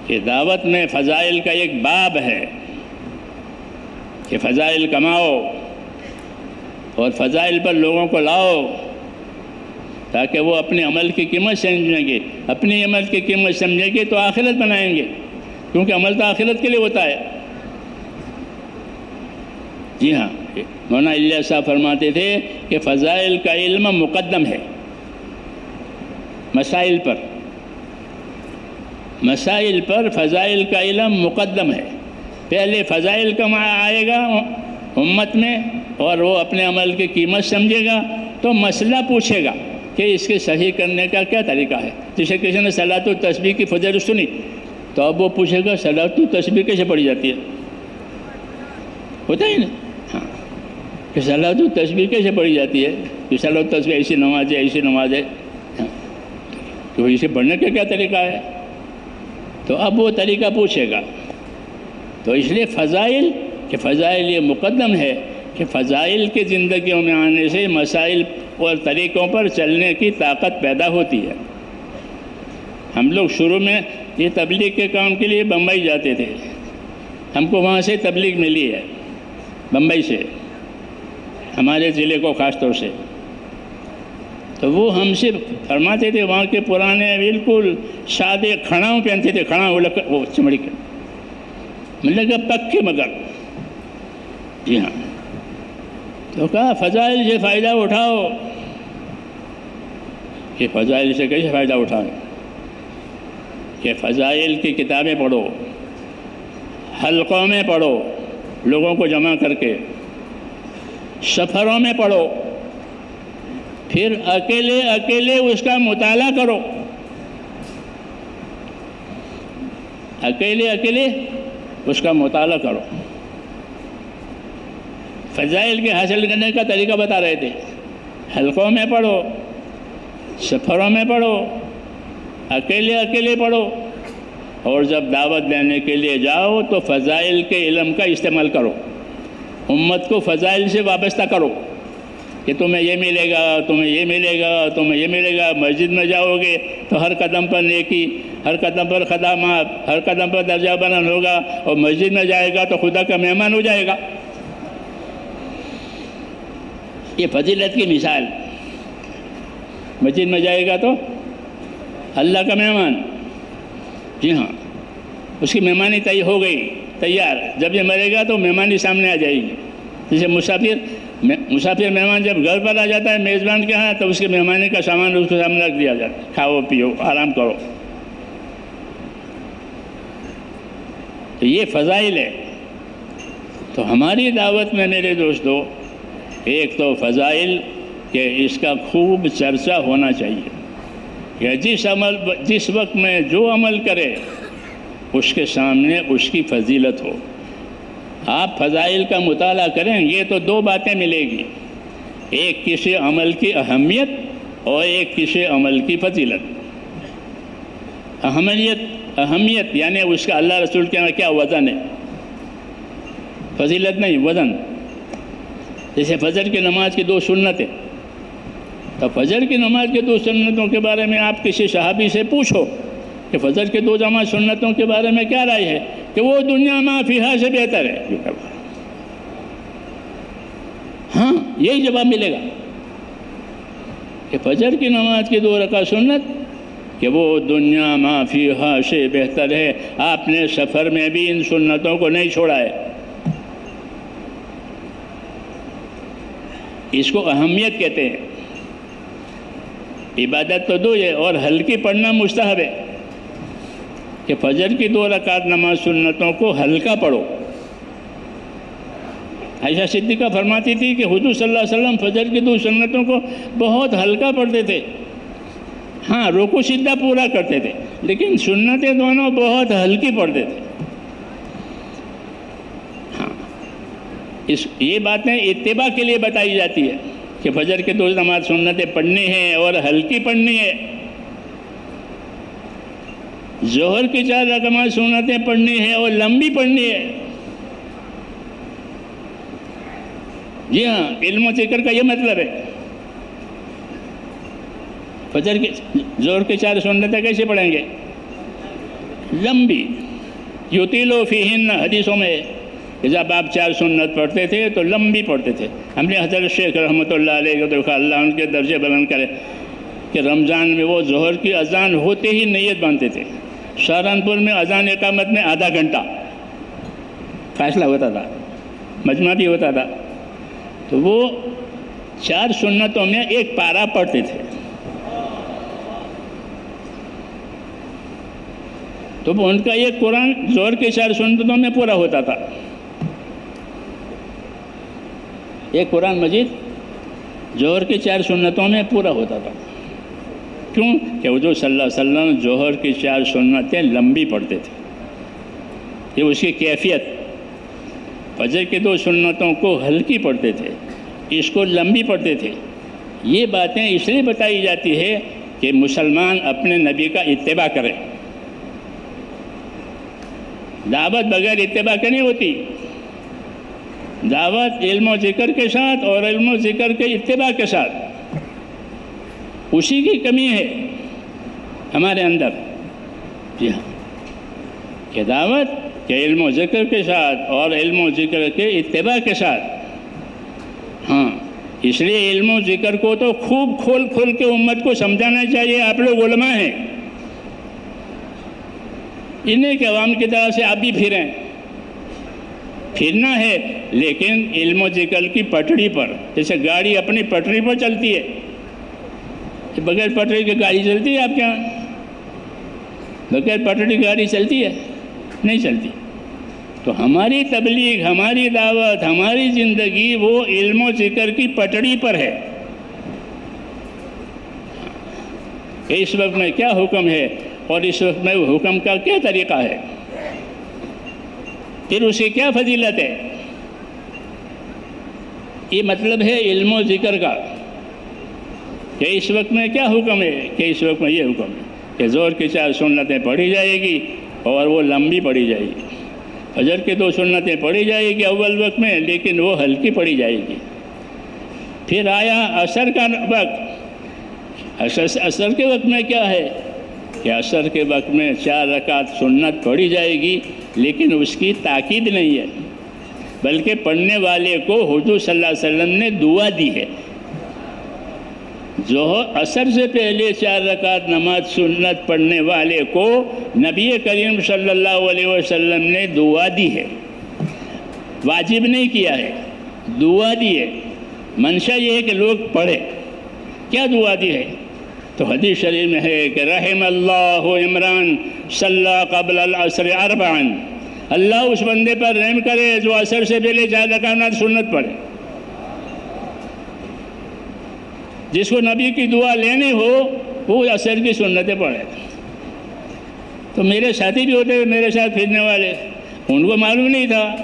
کہ دعوت میں فضائل کا ایک باب ہے کہ فضائل کماؤ اور فضائل پر لوگوں کو لاؤ تاکہ وہ اپنے عمل کی قیمت سمجھیں گے۔ اپنی عمل کی قیمت سمجھیں گے تو آخرت بنائیں گے، کیونکہ عمل تو آخرت کے لیے ہوتا ہے۔ جی ہاں، مولانا الیاس صاحب فرماتے تھے کہ فضائل کا علم مقدم ہے مسائل پر، مسائل پر فضائل کا علم مقدم ہے۔ پہلے فضائل کا آئے گا امت میں اور وہ اپنے عمل کی قیمت سمجھے گا تو مسئلہ پوچھے گا کہ اس کے صحیح کرنے کا کیا طریقہ ہے۔ جیسے کسی نے صلاۃ التسبیح کی فضیلت سنی تو اب وہ پوچھے گا صلاۃ التسبیح کیسے پڑھی جاتی ہے؟ ہوتا ہی نا، ہاں، کہ صلاۃ التسبیح کیسے پڑھی جاتی ہے؟ کہ صلاۃ التسبیح ایسی نماز ہے، ایسی نماز ہے، تو اسے پڑھنے کا کیا طریقہ ہے؟ تو اب وہ طریقہ پوچھے گا۔ تو اس لیے فضائل، کہ فضائل یہ مقدم ہے کہ فضائل کی زندگیوں میں آنے سے مسائل اور طریقوں پر چلنے کی طاقت پیدا ہوتی ہے۔ ہم لوگ شروع میں یہ تبلیغ کے کام کے لیے بمبئی جاتے تھے، ہم کو وہاں سے تبلیغ ملی ہے، بمبئی سے، ہمارے ضلع کو خاص طور سے۔ تو وہ ہم سے فرماتے تھے وہاں کے پرانے بالکل سادے کھڑاؤں پہنتے تھے، کھڑاؤں وہ چمڑی کے، مطلب کہ پکے مگر، جی ہاں، تو کہا فضائل سے فائدہ اٹھاؤ. کہ فضائل سے کیسے فائدہ اٹھائیں؟ کہ فضائل کی کتابیں پڑھو، حلقوں میں پڑھو لوگوں کو جمع کر کے، سفروں میں پڑھو، پھر اکیلے اکیلے اس کا مطالعہ کرو، اکیلے اکیلے اس کا مطالعہ کرو. فضائل کے حاصل کرنے کا طریقہ بتا رہے تھے. حلقوں میں پڑھو، سفروں میں پڑھو، اکیلے اکیلے پڑھو، اور جب دعوت دینے کے لیے جاؤ تو فضائل کے علم کا استعمال کرو. امت کو فضائل سے وابستہ کرو کہ تمہیں یہ ملے گا، تمہیں یہ ملے گا، تمہیں یہ ملے گا. مسجد میں جاؤ گے تو ہر قدم پر نیکی، ہر قدم پر خدمات، ہر قدم پر درجہ بلند ہوگا، اور مسجد میں جائے گا تو خدا کا مہمان ہو جائے گا. یہ فضیلت کی مثال. مسجد میں جائے گا تو اللہ کا مہمان. جی ہاں، اس کی مہمانی طے ہو گئی، تیار. جب یہ مرے گا تو مہمانی سامنے آ جائے گی. جیسے مسافر مہمان جب گھر پر آ جاتا ہے میزبان کے ہاں، تو اس کی مہمانی کا سامان اس کے سامنے رکھ دیا جاتا ہے. کھاؤ پیو آرام کرو. تو یہ فضائل ہے. تو ہماری دعوت میں میرے دوستو، ایک تو فضائل کہ اس کا خوب چرچا ہونا چاہیے کہ جس وقت میں جو عمل کرے اس کے سامنے اس کی فضیلت ہو. آپ فضائل کا مطالعہ کریں گے تو دو باتیں ملے گی، ایک کسی عمل کی اہمیت اور ایک کسی عمل کی فضیلت. اہمیت یعنی اس کا اللہ رسول کے کیا وزن ہے، فضیلت نہیں، وزن. جیسے فجر کی نماز کی 2 سنتیں، تو فجر کی نماز کے 2 سنتوں کے بارے میں آپ کسی صحابی سے پوچھو کہ فجر کے 2 جماعت سنتوں کے بارے میں کیا رائے ہے، کہ وہ دنیا ما فیہا سے بہتر ہے. ہاں، یہی جواب ملے گا کہ فجر کی نماز کی 2 رکعت سنت کہ وہ دنیا ما فیہا سے بہتر ہے. آپ نے سفر میں بھی ان سنتوں کو نہیں چھوڑا ہے. اس کو اہمیت کہتے ہیں. عبادت تو 2 ہے اور ہلکی پڑھنا مستحب ہے کہ فجر کی 2 رکعت نماز سنتوں کو ہلکا پڑھو. عائشہ صدیقہ فرماتی تھی کہ حضور صلی اللہ علیہ وسلم فجر کی 2 سنتوں کو بہت ہلکا پڑھتے تھے. ہاں، رکوع سجدہ پورا کرتے تھے لیکن سنتیں دونوں بہت ہلکی پڑھتے تھے. ہاں، یہ باتیں اتباع کے لیے بتائی جاتی ہے کہ فجر کے 2 نماز سنتیں پڑھنی ہیں اور ہلکی پڑھنی ہے. ظہر کی 4 رکعت سنتیں پڑھنی ہے اور لمبی پڑھنی ہے. جی ہاں، علم و ذکر کا یہ مطلب ہے. فجر کی ظہر کی 4 سنتیں کیسے پڑھیں گے؟ لمبی. یطیلو فیہن حدیثوں میں کہ جب آپ 4 سنت پڑھتے تھے تو لمبی پڑھتے تھے. ہم نے حضرت شیخ رحمۃ اللہ علیہ کو دیکھا، اللہ ان کے درجے بلند کرے، کہ رمضان میں وہ ظہر کی اذان ہوتے ہی نیت باندھتے تھے. سہارنپور میں اذان اقامت میں آدھا گھنٹہ فاصلہ ہوتا تھا، مجمع بھی ہوتا تھا. تو وہ 4 سنتوں میں 1 پارہ پڑھتے تھے. تو ان کا یہ قرآن ظہر کے 4 سنتوں میں پورا ہوتا تھا. یہ قرآن مجید ظہر کے 4 سنتوں میں پورا ہوتا تھا. کیوں؟ کہ حضور صلی اللہ علیہ وسلم ظہر کی 4 سنتیں لمبی پڑھتے تھے. یہ اس کی کیفیت. فجر کے 2 سنتوں کو ہلکی پڑھتے تھے، اس کو لمبی پڑھتے تھے. یہ باتیں اس لیے بتائی جاتی ہے کہ مسلمان اپنے نبی کا اتباع کرے. دعوت بغیر اتباع کے نہیں ہوتی. دعوت علم و ذکر کے ساتھ اور علم و ذکر کے اتباع کے ساتھ. اسی کی کمی ہے ہمارے اندر. جی ہاں، کہ دعوت کہ علم و ذکر کے ساتھ اور علم و ذکر کے اتباع کے ساتھ. ہاں، اس لیے علم و ذکر کو تو خوب کھول کے امت کو سمجھانا چاہیے. آپ لوگ علماء ہیں، انہیں کہ عوام کی طرح سے آپ بھی پھریں. پھرنا ہے لیکن علم و ذکر کی پٹڑی پر، جیسے گاڑی اپنی پٹری پر چلتی ہے، بغیر پٹری کی گاڑی چلتی ہے آپ کے یہاں؟ بغیر پٹری گاڑی چلتی ہے؟ نہیں چلتی۔ تو ہماری تبلیغ، ہماری دعوت، ہماری زندگی وہ علم و ذکر کی پٹڑی پر ہے کہ اس وقت میں کیا حکم ہے اور اس وقت میں حکم کا کیا طریقہ ہے، پھر اس کی کیا فضیلت ہے۔ یہ مطلب ہے علم و ذکر کا کہ اس وقت میں کیا حکم ہے، کہ اس وقت میں یہ حکم ہے کہ زور کی 4 سنتیں پڑھی جائے گی اور وہ لمبی پڑھی جائے گی، فجر کی 2 سنتیں پڑھی جائے گی اول وقت میں لیکن وہ ہلکی پڑھی جائے گی۔ پھر آیا عصر کا وقت، عصر کے وقت میں کیا ہے کہ عصر کے وقت میں 4 رکعت سنت پڑھی جائے گی لیکن اس کی تاکید نہیں ہے، بلکہ پڑھنے والے کو حضور صلی اللہ علیہ وسلم نے دعا دی ہے۔ عصر سے پہلے 4 رکعت نماز سنت پڑھنے والے کو نبی کریم صلی اللہ علیہ وسلم نے دعا دی ہے، واجب نہیں کیا ہے، دعا دی ہے۔ منشا یہ ہے کہ لوگ پڑھے۔ کیا دعا دی ہے؟ تو حدیث شریف میں ہے کہ رحم اللہ عمران صلی قبل العصر 4، اللہ اس بندے پر رحم کرے جو عصر سے پہلے 4 رکعت سنت پڑھے۔ جس کو نبی کی دعا لینی ہو وہ عصر کی سنتیں پڑھے۔ تو میرے ساتھی بھی ہوتے ہیں، میرے ساتھ پھرنے والے، ان کو معلوم نہیں تھا،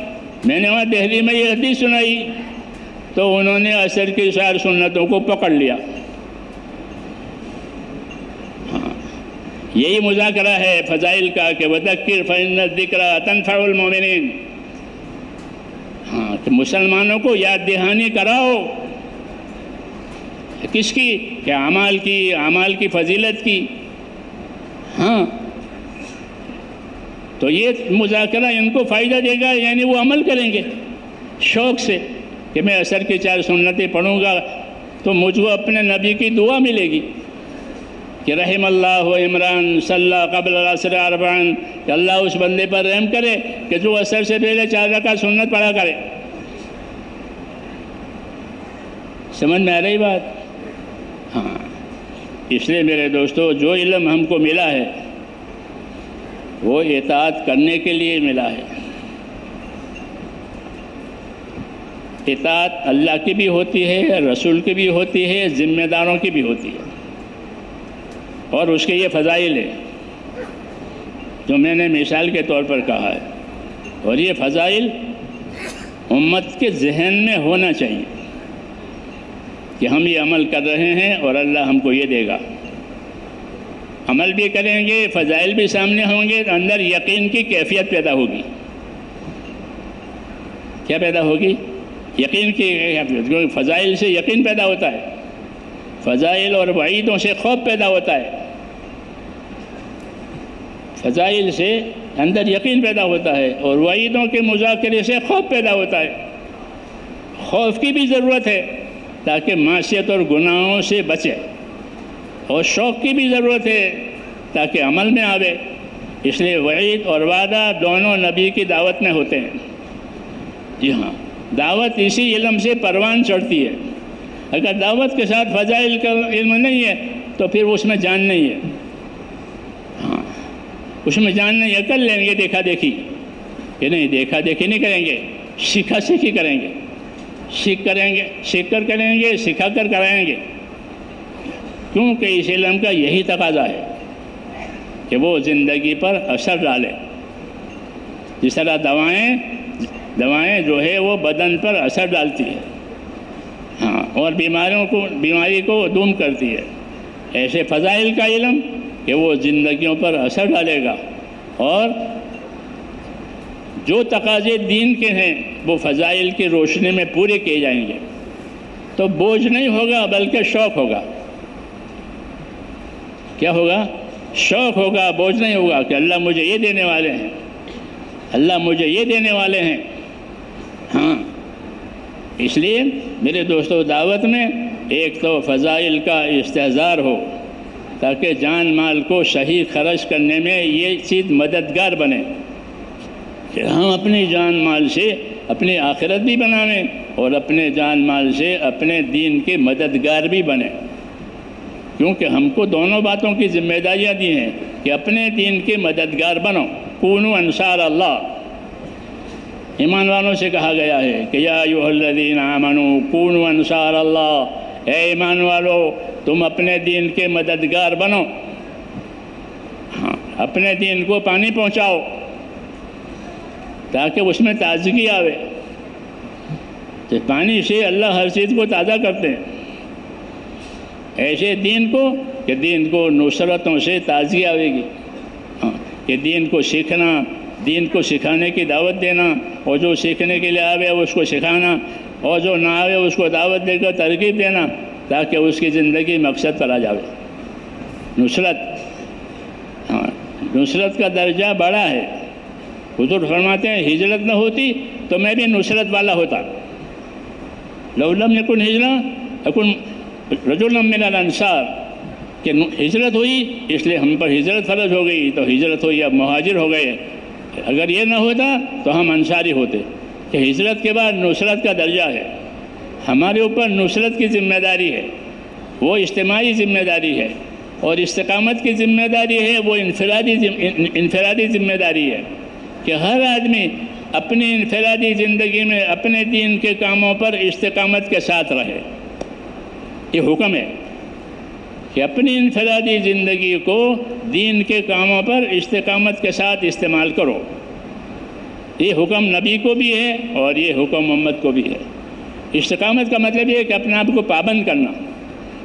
میں نے وہاں دہلی میں یہ حدیث سنائی تو انہوں نے عصر کی 4 سنتوں کو پکڑ لیا۔ یہی مذاکرہ ہے فضائل کا کہ وذکر فإن الذکرى تنفع المؤمنین۔ کہ مسلمانوں کو یاد دہانی کراؤ، کس کی؟ کہ اعمال کی فضیلت کی۔ تو یہ مذاکرہ ان کو فائدہ دے گا، یعنی وہ عمل کریں گے شوق سے کہ میں عصر کی 4 سنتیں پڑھوں گا تو مجھ کو اپنے نبی کی دعا ملے گی کہ رحم اللہ عمران صلی قبل العصر 4، کہ اللہ اس بندے پر رحم کرے کہ جو عصر سے پہلے 4 رکعت سنت پڑھا کرے۔ سمجھ میں آ رہی بات؟ اس لیے میرے دوستو، جو علم ہم کو ملا ہے وہ اطاعت کرنے کے لیے ملا ہے۔ اطاعت اللہ کی بھی ہوتی ہے، رسول کی بھی ہوتی ہے، ذمہ داروں کی بھی ہوتی ہے، اور اس کے یہ فضائل ہے جو میں نے مثال کے طور پر کہا ہے، اور یہ فضائل امت کے ذہن میں ہونا چاہیے کہ ہم یہ عمل کر رہے ہیں اور اللہ ہم کو یہ دے گا۔ عمل بھی کریں گے، فضائل بھی سامنے ہوں گے، تو اندر یقین کی کیفیت پیدا ہوگی۔ کیا پیدا ہوگی؟ یقین کی کیفیت، کیونکہ فضائل سے یقین پیدا ہوتا ہے، فضائل اور وعیدوں سے خوف پیدا ہوتا ہے۔ فضائل سے اندر یقین پیدا ہوتا ہے اور وعیدوں کے مذاکرے سے خوف پیدا ہوتا ہے۔ خوف کی بھی ضرورت ہے تاکہ معصیت اور گناہوں سے بچے، اور شوق کی بھی ضرورت ہے تاکہ عمل میں آوے۔ اس لیے وعید اور وعدہ دونوں نبی کی دعوت میں ہوتے ہیں۔ جی ہاں، دعوت اسی علم سے پروان چڑھتی ہے۔ اگر دعوت کے ساتھ فضائل کا علم نہیں ہے تو پھر اس میں جان نہیں ہے۔ اس میں جان نہیں ہے، کر لیں گے دیکھا دیکھی، کہ نہیں دیکھا دیکھی نہیں کریں گے، سیکھا سیکھی کریں گے، سیکھ کر کریں گے، سکھا کر کرائیں گے، کیونکہ اس علم کا یہی تقاضا ہے کہ وہ زندگی پر اثر ڈالے۔ جس طرح دوائیں جو ہے وہ بدن پر اثر ڈالتی ہے، اور بیماری کو دور کرتی ہے، ایسے فضائل کا علم کہ وہ زندگیوں پر اثر ڈالے گا، اور جو تقاضے دین کے ہیں وہ فضائل کی روشنی میں پورے کیے جائیں گے، تو بوجھ نہیں ہوگا بلکہ شوق ہوگا۔ کیا ہوگا؟ شوق ہوگا، بوجھ نہیں ہوگا کہ اللہ مجھے یہ دینے والے ہیں، اللہ مجھے یہ دینے والے ہیں۔ اس لیے میرے دوستو، دعوت میں ایک تو فضائل کا استحضار ہو تاکہ جان مال کو صحیح خرچ کرنے میں یہ چیز مددگار بنے کہ ہم اپنی جان مال سے اپنی آخرت بھی بنائیں اور اپنے جان مال سے اپنے دین کے مددگار بھی بنیں، کیونکہ ہم کو دونوں باتوں کی ذمہ داریاں دی ہیں کہ اپنے دین کے مددگار بنو، کونوا انصار اللہ۔ ایمان والوں سے کہا گیا ہے کہ یا ایھا الذین آمنوا کونوا انصار اللہ، اے ایمان والو تم اپنے دین کے مددگار بنو، ہاں اپنے دین کو پانی پہنچاؤ تاکہ اس میں تازگی آوے۔ کہ پانی سے اللہ ہر چیز کو تازہ کرتے ہیں، ایسے دین کو کہ دین کو نصرتوں سے تازگی آئے گی، کہ دین کو سیکھنا، دین کو سکھانے کی دعوت دینا، اور جو سیکھنے کے لیے آوے اس کو سکھانا، اور جو نہ آوے اس کو دعوت دے کر ترغیب دینا تاکہ اس کی زندگی مقصد پر آ جاوے۔ نصرت، ہاں نصرت کا درجہ بڑا ہے۔ حضور فرماتے ہیں ہجرت نہ ہوتی تو میں بھی نصرت والا ہوتا، لو لم یکن ہجرہ یکن رجل من الانصار، کہ ہجرت ہوئی اس لیے ہم پر ہجرت فرض ہو گئی، تو ہجرت ہوئی اب مہاجر ہو گئے۔ اگر یہ نہ ہوتا تو ہم انصاری ہوتے۔ کہ ہجرت کے بعد نصرت کا درجہ ہے، ہمارے اوپر نصرت کی ذمہ داری ہے، وہ اجتماعی ذمہ داری ہے، اور استقامت کی ذمہ داری ہے وہ انفرادی ذمہ داری ہے، کہ ہر آدمی اپنی انفرادی زندگی میں اپنے دین کے کاموں پر استقامت کے ساتھ رہے۔ یہ حکم ہے کہ اپنی انفرادی زندگی کو دین کے کاموں پر استقامت کے ساتھ استعمال کرو۔ یہ حکم نبی کو بھی ہے اور یہ حکم امت کو بھی ہے۔ استقامت کا مطلب یہ ہے کہ اپنے آپ کو پابند کرنا،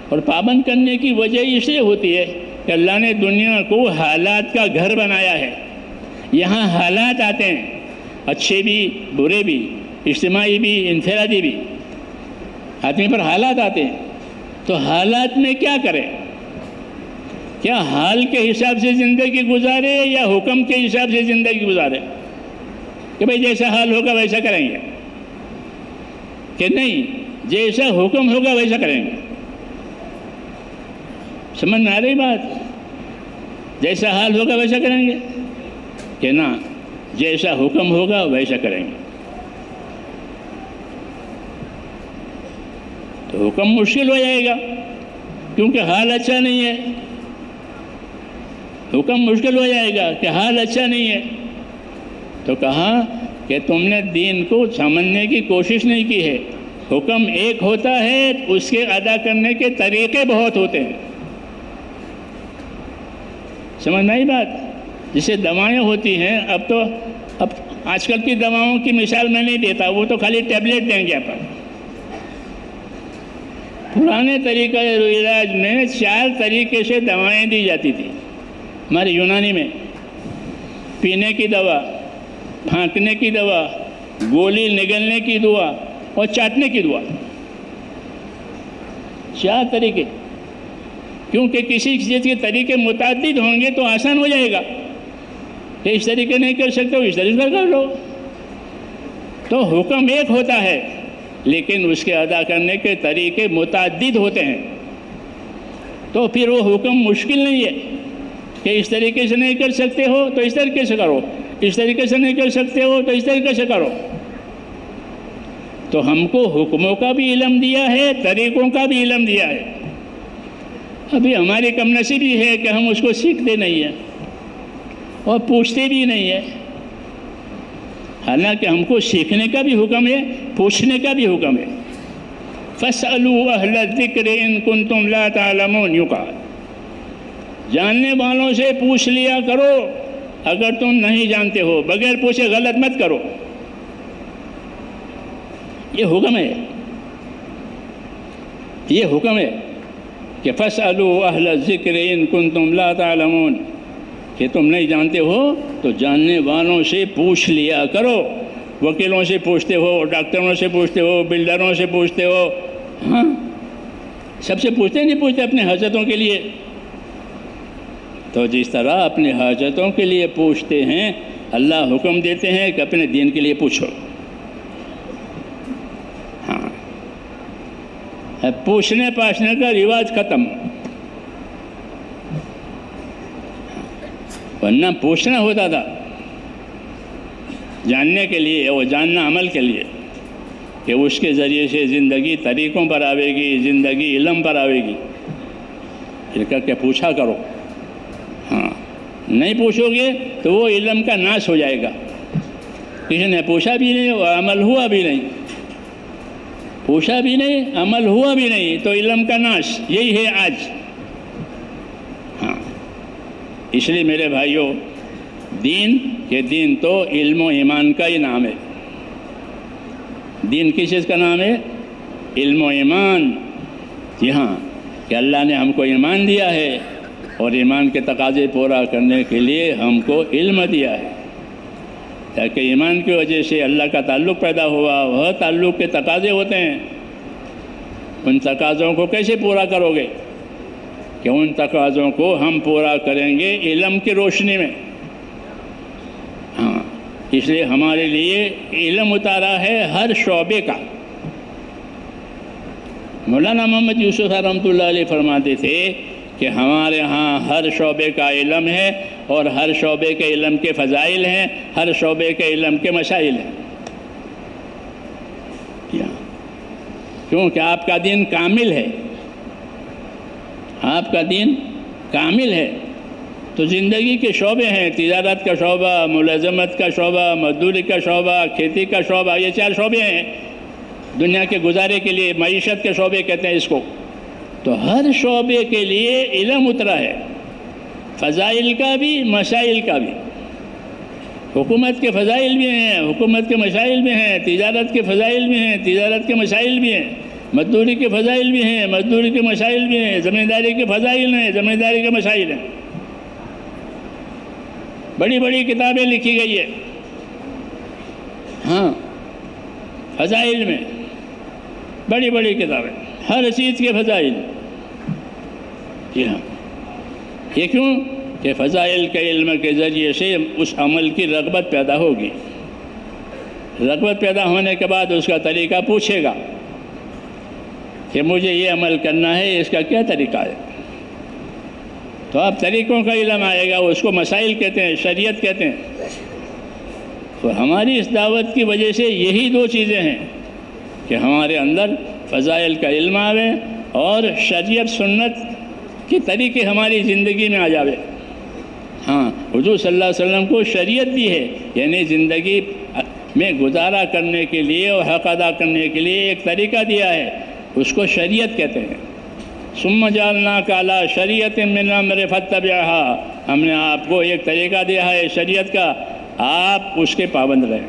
اور پابند کرنے کی وجہ اس لیے ہوتی ہے کہ اللہ نے دنیا کو حالات کا گھر بنایا ہے۔ یہاں حالات آتے ہیں، اچھے بھی برے بھی، اجتماعی بھی انفرادی بھی، آدمی پر حالات آتے ہیں۔ تو حالات میں کیا کریں؟ کیا حال کے حساب سے زندگی گزارے یا حکم کے حساب سے زندگی گزارے؟ کہ بھئی جیسا حال ہوگا ویسا کریں گے، کہ نہیں جیسا حکم ہوگا ویسا کریں گے؟ سمجھ میں آ رہی بات؟ جیسا حال ہوگا ویسا کریں گے کہ نہ جیسا حکم ہوگا ویسا کریں گے؟ تو حکم مشکل ہو جائے گا کیونکہ حال اچھا نہیں ہے، حکم مشکل ہو جائے گا کہ حال اچھا نہیں ہے۔ تو کہا کہ تم نے دین کو سمجھنے کی کوشش نہیں کی ہے۔ حکم ایک ہوتا ہے، اس کے ادا کرنے کے طریقے بہت ہوتے ہیں۔ سمجھ میں آئی بات؟ جسے دوائیں ہوتی ہیں، اب آج کل کی دواؤں کی مثال میں نہیں دیتا، وہ تو خالی ٹیبلٹ دیں گے آپ۔ پرانے طریقہ علاج میں 4 طریقے سے دوائیں دی جاتی تھی ہمارے یونانی میں: پینے کی دوا، پھانکنے کی دوا، گولی نگلنے کی دوا اور چاٹنے کی دوا۔ 4 طریقے، کیونکہ کسی چیز کے طریقے متعدد ہوں گے تو آسان ہو جائے گا کہ اس طریقے نہیں کر سکتے ہو اس طریقے کر لو۔ تو حکم ایک ہوتا ہے لیکن اس کے ادا کرنے کے طریقے متعدد ہوتے ہیں، تو پھر وہ حکم مشکل نہیں ہے کہ اس طریقے سے نہیں کر سکتے ہو تو اس طریقے سے کرو، اس طریقے سے نہیں کر سکتے ہو تو اس طریقے سے کرو۔ تو ہم کو حکموں کا بھی علم دیا ہے، طریقوں کا بھی علم دیا ہے۔ ابھی ہماری کم نصیبی ہے کہ ہم اس کو سیکھتے نہیں ہیں اور پوچھتے بھی نہیں ہیں، حالانکہ ہم کو سیکھنے کا بھی حکم ہے، پوچھنے کا بھی حکم ہے۔ فَاسْأَلُوا أَهْلَ الذِّكْرِ إِن كُنتُمْ لَا تَعْلَمُونَ، یوں کہا جاننے والوں سے پوچھ لیا کرو اگر تم نہیں جانتے ہو، بغیر پوچھے غلط مت کرو۔ یہ حکم ہے، یہ حکم ہے کہ فَاسْأَلُوا أَهْلَ الذِّكْرِ إِن كُنتُمْ لَا تَعْلَمُونَ، کہ تم نہیں جانتے ہو تو جاننے والوں سے پوچھ لیا کرو۔ وکیلوں سے پوچھتے ہو، ڈاکٹروں سے پوچھتے ہو، بلڈروں سے پوچھتے ہو، ہاں سب سے پوچھتے نہیں پوچھتے اپنے حاجتوں کے لیے؟ تو جس طرح اپنے حاجتوں کے لیے پوچھتے ہیں، اللہ حکم دیتے ہیں کہ اپنے دین کے لیے پوچھو۔ ہاں پوچھنے پاچھنے کا رواج ختم، ورنہ پوچھنا ہوتا تھا۔ جاننے کے لیے، وہ جاننا عمل کے لیے، کہ اس کے ذریعے سے زندگی طریقوں پر آئے گی، زندگی علم پر آئے گی۔ پھر کر کے پوچھا کرو، ہاں نہیں پوچھو گے تو وہ علم کا ناش ہو جائے گا۔ کسی نے پوچھا بھی نہیں اور عمل ہوا بھی نہیں، پوچھا بھی نہیں عمل ہوا بھی نہیں، تو علم کا ناش یہی ہے آج۔ ہاں اس لیے میرے بھائیوں، دین تو علم و ایمان کا ہی نام ہے۔ دین کس چیز کا نام ہے؟ علم و ایمان۔ جی ہاں، کہ اللہ نے ہم کو ایمان دیا ہے اور ایمان کے تقاضے پورا کرنے کے لیے ہم کو علم دیا ہے، تاکہ ایمان کی وجہ سے اللہ کا تعلق پیدا ہوا۔ وہ تعلق کے تقاضے ہوتے ہیں، ان تقاضوں کو کیسے پورا کرو گے؟ کہ ان تقاضوں کو ہم پورا کریں گے علم کی روشنی میں۔ ہاں اس لیے ہمارے لیے علم اتارا ہے ہر شعبے کا۔ مولانا محمد یوسف رحمۃ اللہ علیہ فرماتے تھے کہ ہمارے ہاں ہر شعبے کا علم ہے، اور ہر شعبے کے علم کے فضائل ہیں، ہر شعبے کے علم کے مسائل ہیں۔ کیونکہ آپ کا دین کامل ہے، آپ کا دین کامل ہے، تو زندگی کے شعبے ہیں، تجارت کا شعبہ، ملازمت کا شعبہ، مزدوری کا شعبہ، کھیتی کا شعبہ، یہ 4 شعبے ہیں دنیا کے گزارے کے لیے، معیشت کے شعبے کہتے ہیں اس کو۔ تو ہر شعبے کے لیے علم اترا ہے، فضائل کا بھی، مسائل کا بھی۔ حکومت کے فضائل بھی ہیں، حکومت کے مسائل بھی ہیں، تجارت کے فضائل بھی ہیں، تجارت کے مسائل بھی ہیں، مزدوری کے فضائل بھی ہیں، مزدوری کے مسائل بھی ہیں، ذمہ داری کے فضائل ہیں، ذمہ داری کے مسائل ہیں۔ بڑی بڑی کتابیں لکھی گئی ہے ہاں فضائل میں، بڑی بڑی کتابیں، ہر چیز کے فضائل۔ جی ہاں، یہ کیوں؟ کہ فضائل کے علم کے ذریعے سے اس عمل کی رغبت پیدا ہوگی، رغبت پیدا ہونے کے بعد اس کا طریقہ پوچھے گا کہ مجھے یہ عمل کرنا ہے، اس کا کیا طریقہ ہے؟ تو اب طریقوں کا علم آئے گا، اس کو مسائل کہتے ہیں، شریعت کہتے ہیں۔ تو ہماری اس دعوت کی وجہ سے یہی 2 چیزیں ہیں کہ ہمارے اندر فضائل کا علم آوے اور شریعت سنت کے طریقے ہماری زندگی میں آ جاوے۔ ہاں حضور صلی اللہ علیہ وسلم کو شریعت دی ہے، یعنی زندگی میں گزارا کرنے کے لیے اور حق ادا کرنے کے لیے ایک طریقہ دیا ہے، اس کو شریعت کہتے ہیں۔ ثم جعلناک علی شریعۃ من الامر فاتبعها، ہم نے آپ کو ایک طریقہ دیا ہے شریعت کا، آپ اس کے پابند رہیں۔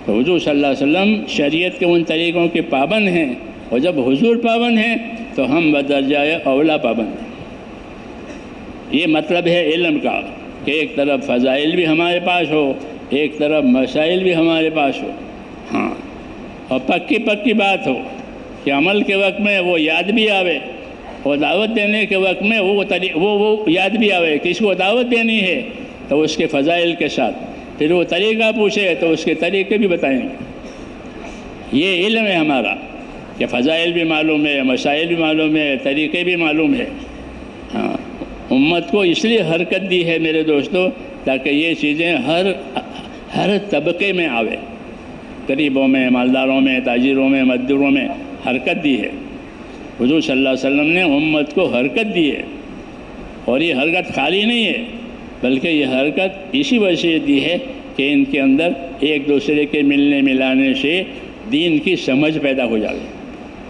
تو حضور صلی اللہ علیہ وسلم شریعت کے ان طریقوں کے پابند ہیں، اور جب حضور پابند ہیں تو ہم بدرجۂ اولا پابند ہیں۔ یہ مطلب ہے علم کا، کہ ایک طرف فضائل بھی ہمارے پاس ہو، ایک طرف مسائل بھی ہمارے پاس ہو۔ ہاں، اور پکی بات ہو کہ عمل کے وقت میں وہ یاد بھی آوے، اور دعوت دینے کے وقت میں وہ یاد بھی آوے کہ اس کو دعوت دینی ہے تو اس کے فضائل کے ساتھ، پھر وہ طریقہ پوچھے تو اس کے طریقے بھی بتائیں گے۔ یہ علم ہے ہمارا کہ فضائل بھی معلوم ہے، مسائل بھی معلوم ہے، طریقے بھی معلوم ہے۔ ہاں، امت کو اس لیے حرکت دی ہے میرے دوستو، تاکہ یہ چیزیں ہر طبقے میں آوے، غریبوں میں، مالداروں میں، تاجروں میں، مزدوروں میں حرکت دی ہے۔ حضور صلی اللہ علیہ وسلم نے امت کو حرکت دی ہے، اور یہ حرکت خالی نہیں ہے، بلکہ یہ حرکت اسی وجہ سے دی ہے کہ ان کے اندر ایک دوسرے کے ملنے ملانے سے دین کی سمجھ پیدا ہو جائے،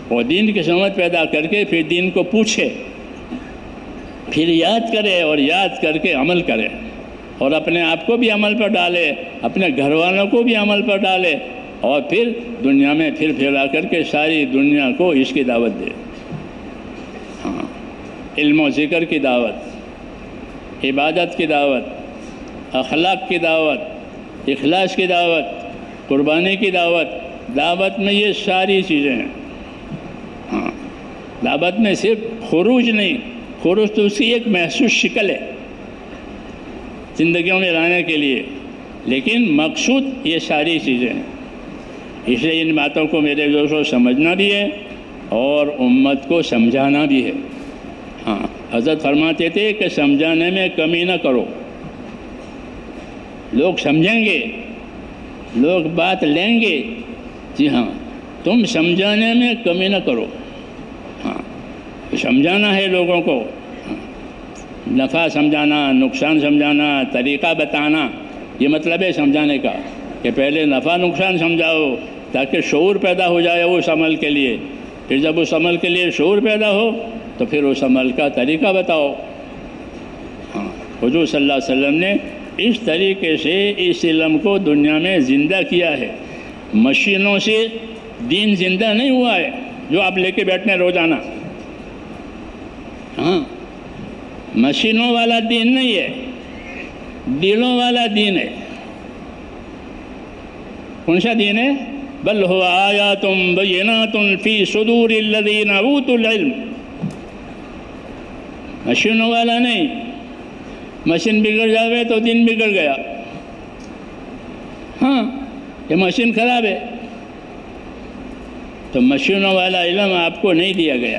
اور دین کی سمجھ پیدا کر کے پھر دین کو پوچھے، پھر یاد کرے، اور یاد کر کے عمل کرے، اور اپنے آپ کو بھی عمل پر ڈالے، اپنے گھر والوں کو بھی عمل پر ڈالے، اور پھر دنیا میں پھر پھیلا کر کے ساری دنیا کو اس کی دعوت دے۔ ہاں، علم و ذکر کی دعوت، عبادت کی دعوت، اخلاق کی دعوت، اخلاص کی دعوت، قربانی کی دعوت۔ دعوت میں یہ ساری چیزیں ہیں۔ ہاں، دعوت میں صرف خروج نہیں، خروج تو اس کی ایک محسوس شکل ہے زندگیوں میں لانے کے لیے، لیکن مقصود یہ ساری چیزیں ہیں۔ اس لیے ان باتوں کو میرے دوستوں سمجھنا بھی ہے اور امت کو سمجھانا بھی ہے۔ ہاں، حضرت فرماتے تھے کہ سمجھانے میں کمی نہ کرو، لوگ سمجھیں گے، لوگ بات لیں گے. جی ہاں، تم سمجھانے میں کمی نہ کرو. ہاں، سمجھانا ہے لوگوں کو، نفع سمجھانا، نقصان سمجھانا، طریقہ بتانا، یہ مطلب ہے سمجھانے کا کہ پہلے نفع نقصان سمجھاؤ تاکہ شعور پیدا ہو جائے اس عمل کے لیے. پھر جب اس عمل کے لیے شعور پیدا ہو تو پھر اس عمل کا طریقہ بتاؤ. ہاں، حضور صلی اللہ علیہ وسلم نے اس طریقے سے اس علم کو دنیا میں زندہ کیا ہے. مشینوں سے دین زندہ نہیں ہوا ہے جو آپ لے کے بیٹھنے روزانہ. ہاں، مشینوں والا دین نہیں ہے، دلوں والا دین ہے. کون سا دین ہے؟ بل هو آیات بینات فی صدور الذین اوتوا العلم. مشینوں والا نہیں. مشین بگڑ جاوے تو دین بگڑ گیا. ہاں، یہ مشین خراب ہے تو مشینوں والا علم آپ کو نہیں دیا گیا.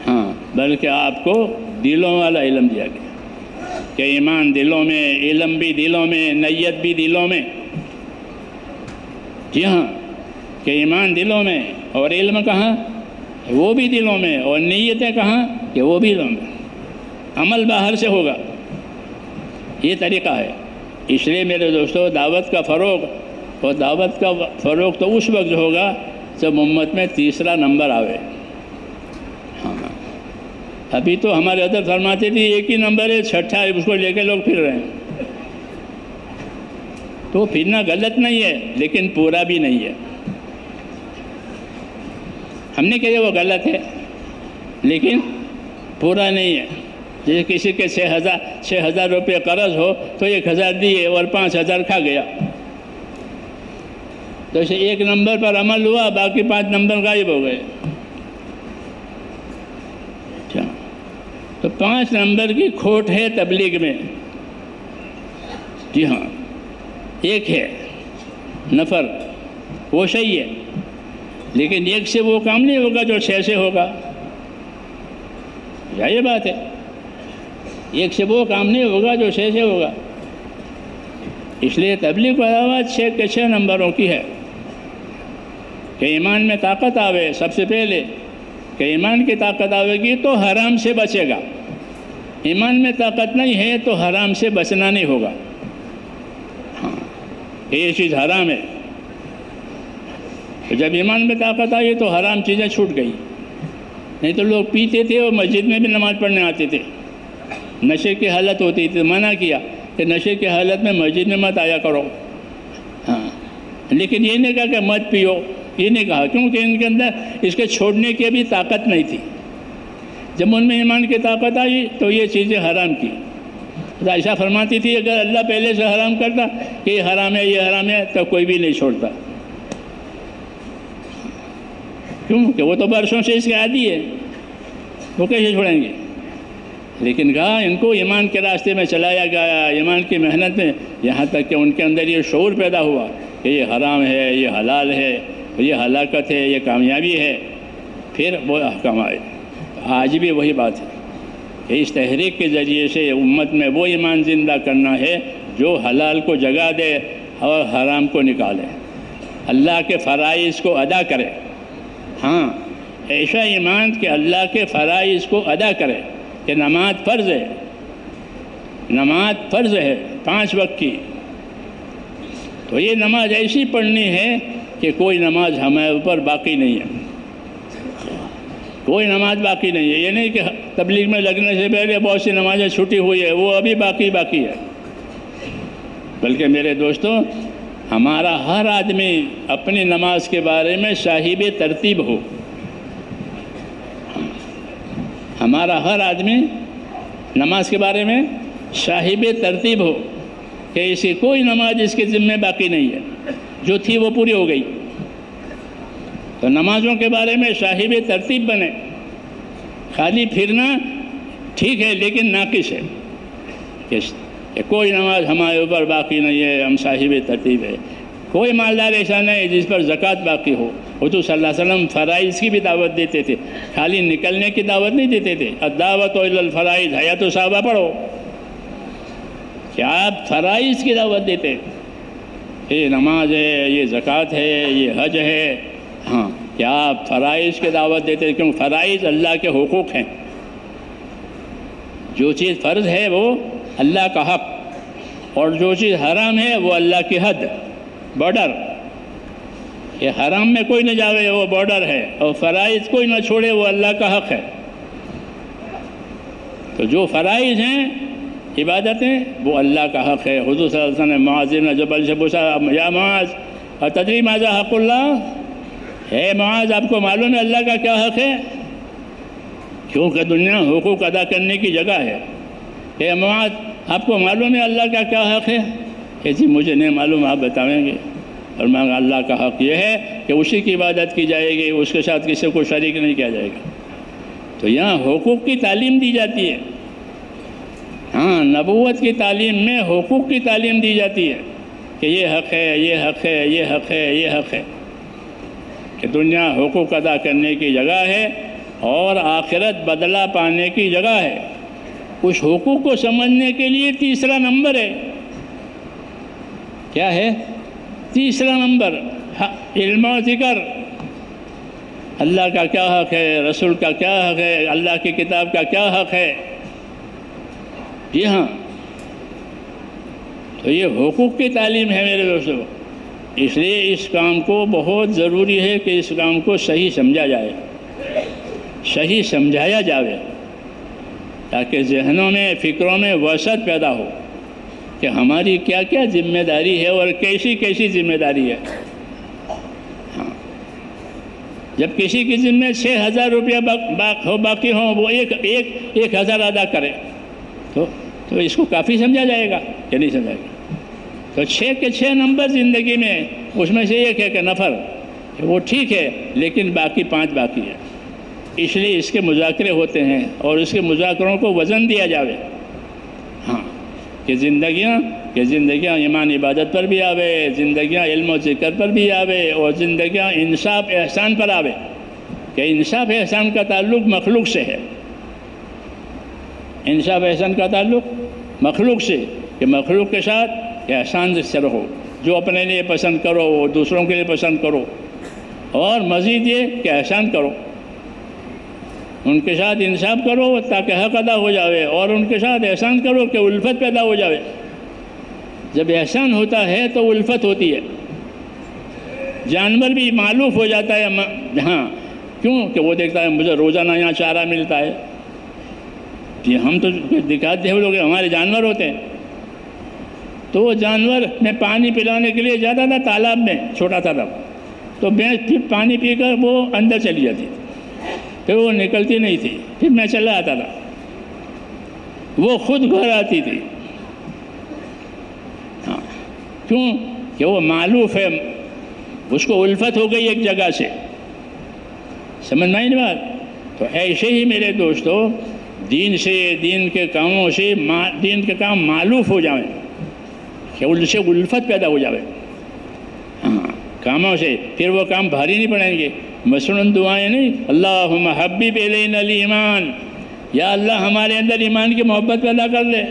ہاں، بلکہ آپ کو دلوں والا علم دیا گیا کہ ایمان دلوں میں، علم بھی دلوں میں، نیت بھی دلوں میں. جی ہاں، کہ ایمان دلوں میں اور علم کہاں؟ وہ بھی دلوں میں. اور نیتیں کہاں؟ کہ وہ بھی دلوں میں. عمل باہر سے ہوگا. یہ طریقہ ہے. اس لیے میرے دوستو، دعوت کا فروغ، اور دعوت کا فروغ تو اس وقت ہوگا جب امت میں تیسرا نمبر آوے. ہاں، ابھی تو ہمارے حضرت فرماتے تھے ایک ہی نمبر ہے، چھٹا ہے، اس کو لے کے لوگ پھر رہے ہیں. تو پھرنا غلط نہیں ہے لیکن پورا بھی نہیں ہے. ہم نے کہا وہ غلط ہے لیکن پورا نہیں ہے. جیسے کسی کے 6,000 روپے قرض ہو تو 1,000 دیے اور 5,000 کھا گیا. تو اسے ایک نمبر پر عمل ہوا، باقی 5 نمبر غائب ہو گئے. تو 5 نمبر کی کھوٹ ہے تبلیغ میں. جی ہاں، ایک ہے نفر، وہ صحیح ہے لیکن ایک سے وہ کام نہیں ہوگا جو 6 سے ہوگا. یہ بات ہے، ایک سے وہ کام نہیں ہوگا جو 6 سے ہوگا. اس لیے تبلیغ کا دعوت 6 کے 6 نمبروں کی ہے کہ ایمان میں طاقت آوے. سب سے پہلے کہ ایمان کی طاقت آوے گی تو حرام سے بچے گا. ایمان میں طاقت نہیں ہے تو حرام سے بچنا نہیں ہوگا. ہاں، یہ چیز حرام ہے. جب ایمان میں طاقت آئی تو حرام چیزیں چھوٹ گئی. نہیں تو لوگ پیتے تھے اور مسجد میں بھی نماز پڑھنے آتے تھے. نشے کی حالت ہوتی تھی، منع کیا کہ نشے کی حالت میں مسجد میں مت آیا کرو. ہاں، لیکن یہ نہیں کہا کہ مت پیو، یہ نہیں کہا، کیونکہ ان کے اندر اس کے چھوڑنے کی بھی طاقت نہیں تھی. جب ان میں ایمان کی طاقت آئی تو یہ چیزیں حرام کی. عائشہ فرماتی تھی اگر اللہ پہلے سے حرام کرتا کہ یہ حرام ہے، یہ حرام ہے، تو کوئی بھی نہیں چھوڑتا. کیوں کہ وہ تو برسوں سے اس کے عادی ہے، وہ کیسے چھوڑیں گے. لیکن کہا ان کو ایمان کے راستے میں چلایا گیا، ایمان کی محنت میں، یہاں تک کہ ان کے اندر یہ شعور پیدا ہوا کہ یہ حرام ہے، یہ حلال ہے، یہ ہلاکت ہے، یہ کامیابی ہے. پھر وہ احکام آئے. آج بھی وہی بات ہے کہ اس تحریک کے ذریعے سے امت میں وہ ایمان زندہ کرنا ہے جو حلال کو جگا دے اور حرام کو نکالے، اللہ کے فرائض کو ادا کرے. ہاں، ایسا ایمان کہ اللہ کے فرائض کو ادا کرے. کہ نماز فرض ہے، نماز فرض ہے 5 وقت کی، تو یہ نماز ایسی پڑھنی ہے کہ کوئی نماز ہمارے اوپر باقی نہیں ہے. کوئی نماز باقی نہیں ہے. یہ نہیں کہ تبلیغ میں لگنے سے پہلے بہت سی نمازیں چھٹی ہوئی ہے، وہ ابھی باقی ہے. بلکہ میرے دوستوں، ہمارا ہر آدمی اپنی نماز کے بارے میں صاحب ترتیب ہو. ہمارا ہر آدمی نماز کے بارے میں صاحب ترتیب ہو کہ ایسی کوئی نماز اس کے ذمہ باقی نہیں ہے، جو تھی وہ پوری ہو گئی. تو نمازوں کے بارے میں صاحب ترتیب بنے. خالی پھرنا ٹھیک ہے لیکن ناقص ہے کہ کوئی نماز ہمارے اوپر باقی نہیں ہے، ہم صاحب ترتیب ہے. کوئی مالدار ایسا نہیں جس پر زکوٰۃ باقی ہو. حضور صلی اللہ علیہ وسلم فرائض کی بھی دعوت دیتے تھے، خالی نکلنے کی دعوت نہیں دیتے تھے. الدعوت الی الفرائض، حیات الصحابہ پڑھو. کہ آپ فرائض کی دعوت دیتے، یہ نماز ہے، یہ زکوٰۃ ہے، یہ حج ہے، ہاں کہ آپ فرائض کی دعوت دیتے، کیونکہ فرائض اللہ کے حقوق ہیں. جو چیز فرض ہے وہ اللہ کا حق، اور جو چیز حرام ہے وہ اللہ کی حد، بارڈر. یہ حرام میں کوئی نہ جاوے وہ بارڈر ہے، اور فرائض کوئی نہ چھوڑے وہ اللہ کا حق ہے. تو جو فرائض ہیں عبادتیں وہ اللہ کا حق ہے. حضور صلی اللہ علیہ وسلم نے معاذ بن جبل سے پوچھا، یا معاذ اتدری ماذا حق اللہ؟ اے معاذ آپ کو معلوم ہے اللہ کا کیا حق ہے؟ کیونکہ دنیا حقوق ادا کرنے کی جگہ ہے. اے معاذ آپ کو معلوم ہے اللہ کا کیا حق ہے؟ کہ جی مجھے نہیں معلوم، آپ بتائیں گے. اور میں اللہ کا حق یہ ہے کہ اسی کی عبادت کی جائے گی، اس کے ساتھ کسی کو شریک نہیں کیا جائے گا. تو یہاں حقوق کی تعلیم دی جاتی ہے. ہاں نبوت کی تعلیم میں حقوق کی تعلیم دی جاتی ہے کہ یہ حق ہے، یہ حق ہے، یہ حق ہے، یہ حق ہے. کہ دنیا حقوق ادا کرنے کی جگہ ہے اور آخرت بدلہ پانے کی جگہ ہے. اس حقوق کو سمجھنے کے لیے تیسرا نمبر ہے. کیا ہے تیسرا نمبر؟ علم و ذکر. اللہ کا کیا حق ہے، رسول کا کیا حق ہے، اللہ کی کتاب کا کیا حق ہے. جی ہاں، تو یہ حقوق کی تعلیم ہے میرے دوستوں. اس لیے اس کام کو بہت ضروری ہے کہ اس کام کو صحیح سمجھا جائے، صحیح سمجھایا جائے، تاکہ ذہنوں میں، فکروں میں وسعت پیدا ہو کہ ہماری کیا کیا ذمہ داری ہے اور کیسی کیسی ذمہ داری ہے. ہاں، جب کسی کی ذمہ 6,000 روپیہ باقی ہوں، وہ ایک 1,000 ادا کرے تو اس کو کافی سمجھا جائے گا یا نہیں سمجھا گا؟ تو 6 کے 6 نمبر زندگی میں، اس میں سے ایک ہے کہ نفر، وہ ٹھیک ہے، لیکن باقی 5 باقی ہے. اس لیے اس کے مذاکرے ہوتے ہیں اور اس کے مذاکروں کو وزن دیا جاوے. ہاں کہ زندگیاں ایمان عبادت پر بھی آوے، زندگیاں علم و ذکر پر بھی آوے، اور زندگیاں انصاف احسان پر آوے. کہ انصاف احسان کا تعلق مخلوق سے ہے. انصاف احسان کا تعلق مخلوق سے، کہ مخلوق کے ساتھ احسان سے رہو. جو اپنے لیے پسند کرو وہ دوسروں کے لیے پسند کرو، اور مزید یہ کہ احسان کرو، ان کے ساتھ انصاف کرو تاکہ حق ادا ہو جاوے، اور ان کے ساتھ احسان کرو کہ الفت پیدا ہو جاوے. جب احسان ہوتا ہے تو الفت ہوتی ہے. جانور بھی معلوف ہو جاتا ہے. ہاں کیوں؟ کہ وہ دیکھتا ہے مجھے روزانہ یہاں چارہ ملتا ہے. یہ ہم تو دکھاتے ہیں، وہ لوگ ہمارے جانور ہوتے ہیں. تو وہ جانور میں پانی پلانے کے لیے جاتا تھا تالاب میں، چھوٹا تھا تب، تو بھینس پھر پانی پی کر وہ اندر چلی جاتی تھی، پھر وہ نکلتی نہیں تھی، پھر میں چلا آتا تھا. وہ خود گھر آتی تھی. ہاں کیوں؟ کہ وہ معلوف ہے، اس کو الفت ہو گئی ایک جگہ سے. سمجھ میں نہیں بات؟ تو ایسے ہی میرے دوستو دین سے، دین کے کاموں سے، دین کے کام معلوف ہو جائیں، کہ ان سے الفت پیدا ہو جائے. ہاں کاموں سے پھر وہ کام بھاری نہیں پڑیں گے. مثلاً دعائیں نہیں، اللہم حبب الینا الایمان، یا اللہ ہمارے اندر ایمان کی محبت پیدا کر دے.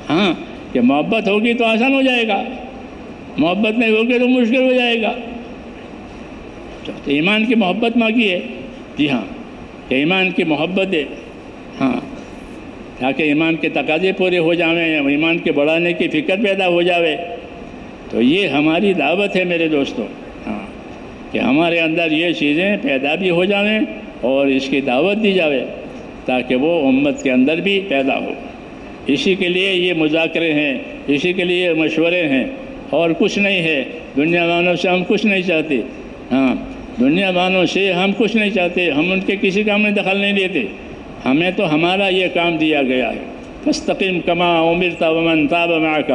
ہاں کہ محبت ہوگی تو آسان ہو جائے گا، محبت نہیں ہوگی تو مشکل ہو جائے گا. تو ایمان کی محبت مانگی ہے. جی ہاں کہ ایمان کی محبت ہے. ہاں تاکہ ایمان کے تقاضے پورے ہو جاویں، ایمان کے بڑھانے کی فکر پیدا ہو جاوے. تو یہ ہماری دعوت ہے میرے دوستوں. ہاں کہ ہمارے اندر یہ چیزیں پیدا بھی ہو جاویں اور اس کی دعوت دی جاوے تاکہ وہ امت کے اندر بھی پیدا ہو. اسی کے لیے یہ مذاکرے ہیں، اسی کے لیے مشورے ہیں، اور کچھ نہیں ہے. دنیا والوں سے ہم کچھ نہیں چاہتے. ہاں دنیا والوں سے ہم کچھ نہیں چاہتے، ہم ان کے کسی کام میں دخل نہیں دیتے. ہمیں تو ہمارا یہ کام دیا گیا ہے، فاستقم کما امرت ومن تاب معک.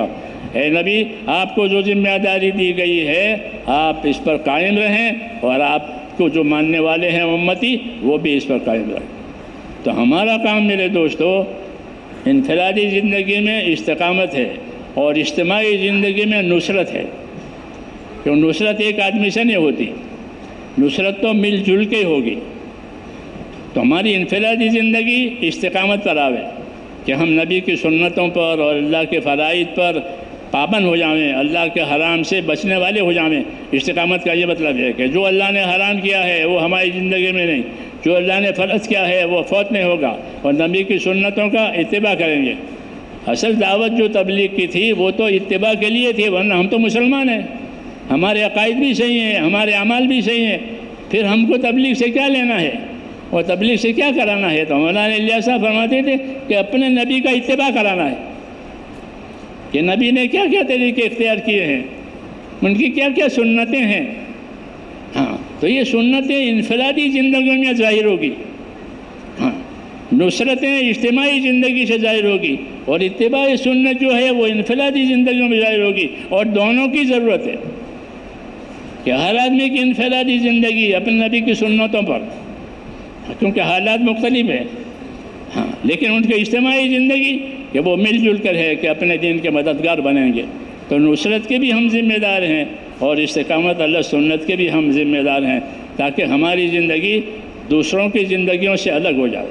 اے نبی آپ کو جو ذمہ داری دی گئی ہے آپ اس پر قائم رہیں، اور آپ کو جو ماننے والے ہیں امتی وہ بھی اس پر قائم رہیں. تو ہمارا کام میرے دوستو انفرادی زندگی میں استقامت ہے، اور اجتماعی زندگی میں نصرت ہے. کہ نصرت ایک آدمی سے نہیں ہوتی، نصرت تو مل جل کے ہوگی. تو ہماری انفرادی زندگی استقامت پر آوے، کہ ہم نبی کی سنتوں پر اور اللہ کے فرائض پر پابند ہو جائیں، اللہ کے حرام سے بچنے والے ہو جائیں۔ استقامت کا یہ مطلب ہے کہ جو اللہ نے حرام کیا ہے وہ ہماری زندگی میں نہیں، جو اللہ نے فرض کیا ہے وہ فوت نہیں ہوگا، اور نبی کی سنتوں کا اتباع کریں گے۔ اصل دعوت جو تبلیغ کی تھی وہ تو اتباع کے لیے تھی، ورنہ ہم تو مسلمان ہیں، ہمارے عقائد بھی صحیح ہیں، ہمارے اعمال بھی صحیح ہیں، پھر ہم کو تبلیغ سے کیا لینا ہے اور تبلیغ سے کیا کرانا ہے؟ تو مولانا الیاس صاحب فرماتے تھے کہ اپنے نبی کا اتباع کرانا ہے کہ نبی نے کیا کیا طریقے اختیار کیے ہیں، ان کی کیا کیا سنتیں ہیں۔ ہاں، تو یہ سنتیں انفرادی زندگیوں میں ظاہر ہوگی، ہاں، نصرتیں اجتماعی زندگی سے ظاہر ہوگی، اور اتباع سنت جو ہے وہ انفرادی زندگیوں میں ظاہر ہوگی، اور دونوں کی ضرورت ہے کہ ہر آدمی کی انفرادی زندگی اپنے نبی کی سنتوں پر، کیونکہ حالات مختلف ہیں، ہاں، لیکن ان کی اجتماعی زندگی کہ وہ مل جل کر ہے کہ اپنے دین کے مددگار بنیں گے۔ تو نصرت کے بھی ہم ذمہ دار ہیں اور استقامت اللہ سنت کے بھی ہم ذمہ دار ہیں، تاکہ ہماری زندگی دوسروں کی زندگیوں سے الگ ہو جائے۔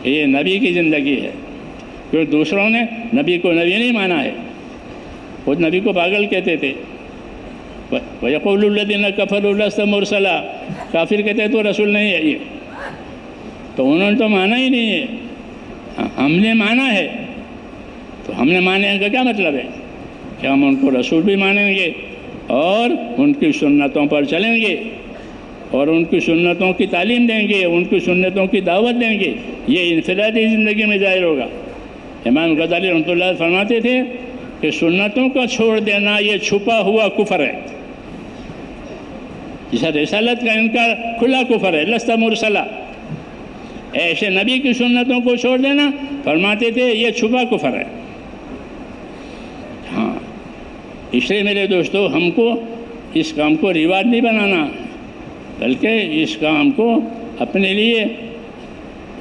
یہ نبی کی زندگی ہے، کیونکہ دوسروں نے نبی کو نبی نہیں مانا ہے، خود نبی کو پاگل کہتے تھے۔ وَيَقُولُ الَّذِينَ كَفَرُوا لَسْتَ مُرْسَلًا، کافر کہتے تو رسول نہیں ہے، یہ تو انہوں نے تو مانا ہی نہیں ہے، ہم نے مانا ہے۔ تو ہم نے مانے کا کیا مطلب ہے کہ ہم ان کو رسول بھی مانیں گے اور ان کی سنتوں پر چلیں گے اور ان کی سنتوں کی تعلیم دیں گے، ان کی سنتوں کی دعوت دیں گے۔ یہ انفرادی زندگی میں ظاہر ہوگا۔ امام غزالی رحمۃ اللہ علیہ فرماتے تھے کہ سنتوں کا چھوڑ دینا یہ چھپا ہوا کفر ہے، جیسا رسالت کا انکار کھلا کفر ہے، لست مرسلا۔ ایسے نبی کی سنتوں کو چھوڑ دینا، فرماتے تھے، یہ چھپا کفر ہے۔ ہاں، اس لیے میرے دوستو، ہم کو اس کام کو رواج نہیں بنانا، بلکہ اس کام کو اپنے لیے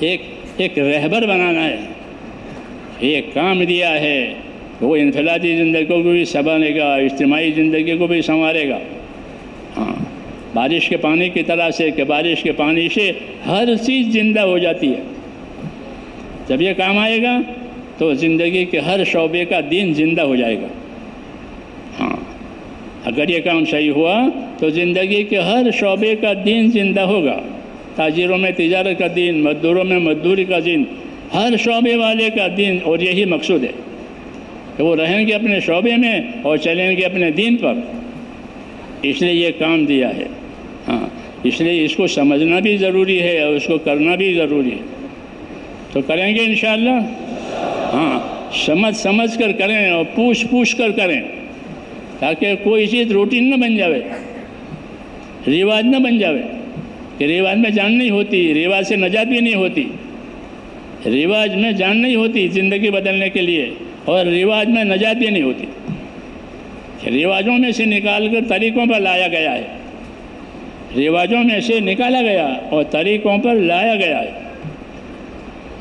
ایک رہبر بنانا ہے۔ ایک کام دیا ہے، وہ انفرادی زندگی کو بھی سنبھالے گا، اجتماعی زندگی کو بھی سنوارے گا۔ ہاں، بارش کے پانی کی طرح سے کہ بارش کے پانی سے ہر چیز زندہ ہو جاتی ہے۔ جب یہ کام آئے گا تو زندگی کے ہر شعبے کا دین زندہ ہو جائے گا۔ ہاں، اگر یہ کام صحیح ہوا تو زندگی کے ہر شعبے کا دین زندہ ہوگا۔ تاجروں میں تجارت کا دین، مزدوروں میں مزدوری کا دین، ہر شعبے والے کا دین، اور یہی مقصود ہے کہ وہ رہیں گے اپنے شعبے میں اور چلیں گے اپنے دین پر۔ اس لیے یہ کام دیا ہے۔ ہاں، اس لیے اس کو سمجھنا بھی ضروری ہے اور اس کو کرنا بھی ضروری ہے۔ تو کریں گے انشاءاللہ؟ ہاں، سمجھ کر کریں اور پوچھ کر کریں، تاکہ کوئی چیز روٹین نہ بن جاوے، رواج نہ بن جاوے کہ رواج میں جان نہیں ہوتی، رواج سے نجات بھی نہیں ہوتی۔ رواج میں جان نہیں ہوتی زندگی بدلنے کے لیے، اور رواج میں نجات بھی نہیں ہوتی۔ رواجوں میں سے نکال کر طریقوں پر لایا گیا ہے، رواجوں میں سے نکالا گیا اور طریقوں پر لایا گیا ہے۔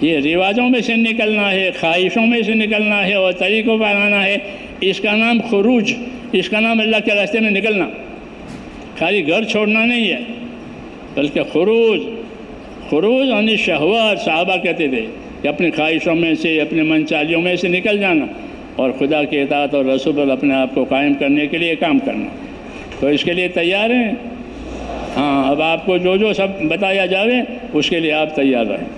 یہ رواجوں میں سے نکلنا ہے، خواہشوں میں سے نکلنا ہے اور طریقوں پر آنا ہے، اس کا نام خروج، اس کا نام اللہ کے راستے میں نکلنا۔ خالی گھر چھوڑنا نہیں ہے، بلکہ خروج عن الشہوات۔ صحابہ کہتے تھے کہ اپنی خواہشوں میں سے، اپنے من چالیوں میں سے نکل جانا اور خدا کی اطاعت اور رسول پر اپنے آپ کو قائم کرنے کے لیے کام کرنا۔ تو اس کے لیے تیار ہیں؟ ہاں، اب آپ کو جو سب بتایا جاوے اس کے لیے آپ تیار رہیں۔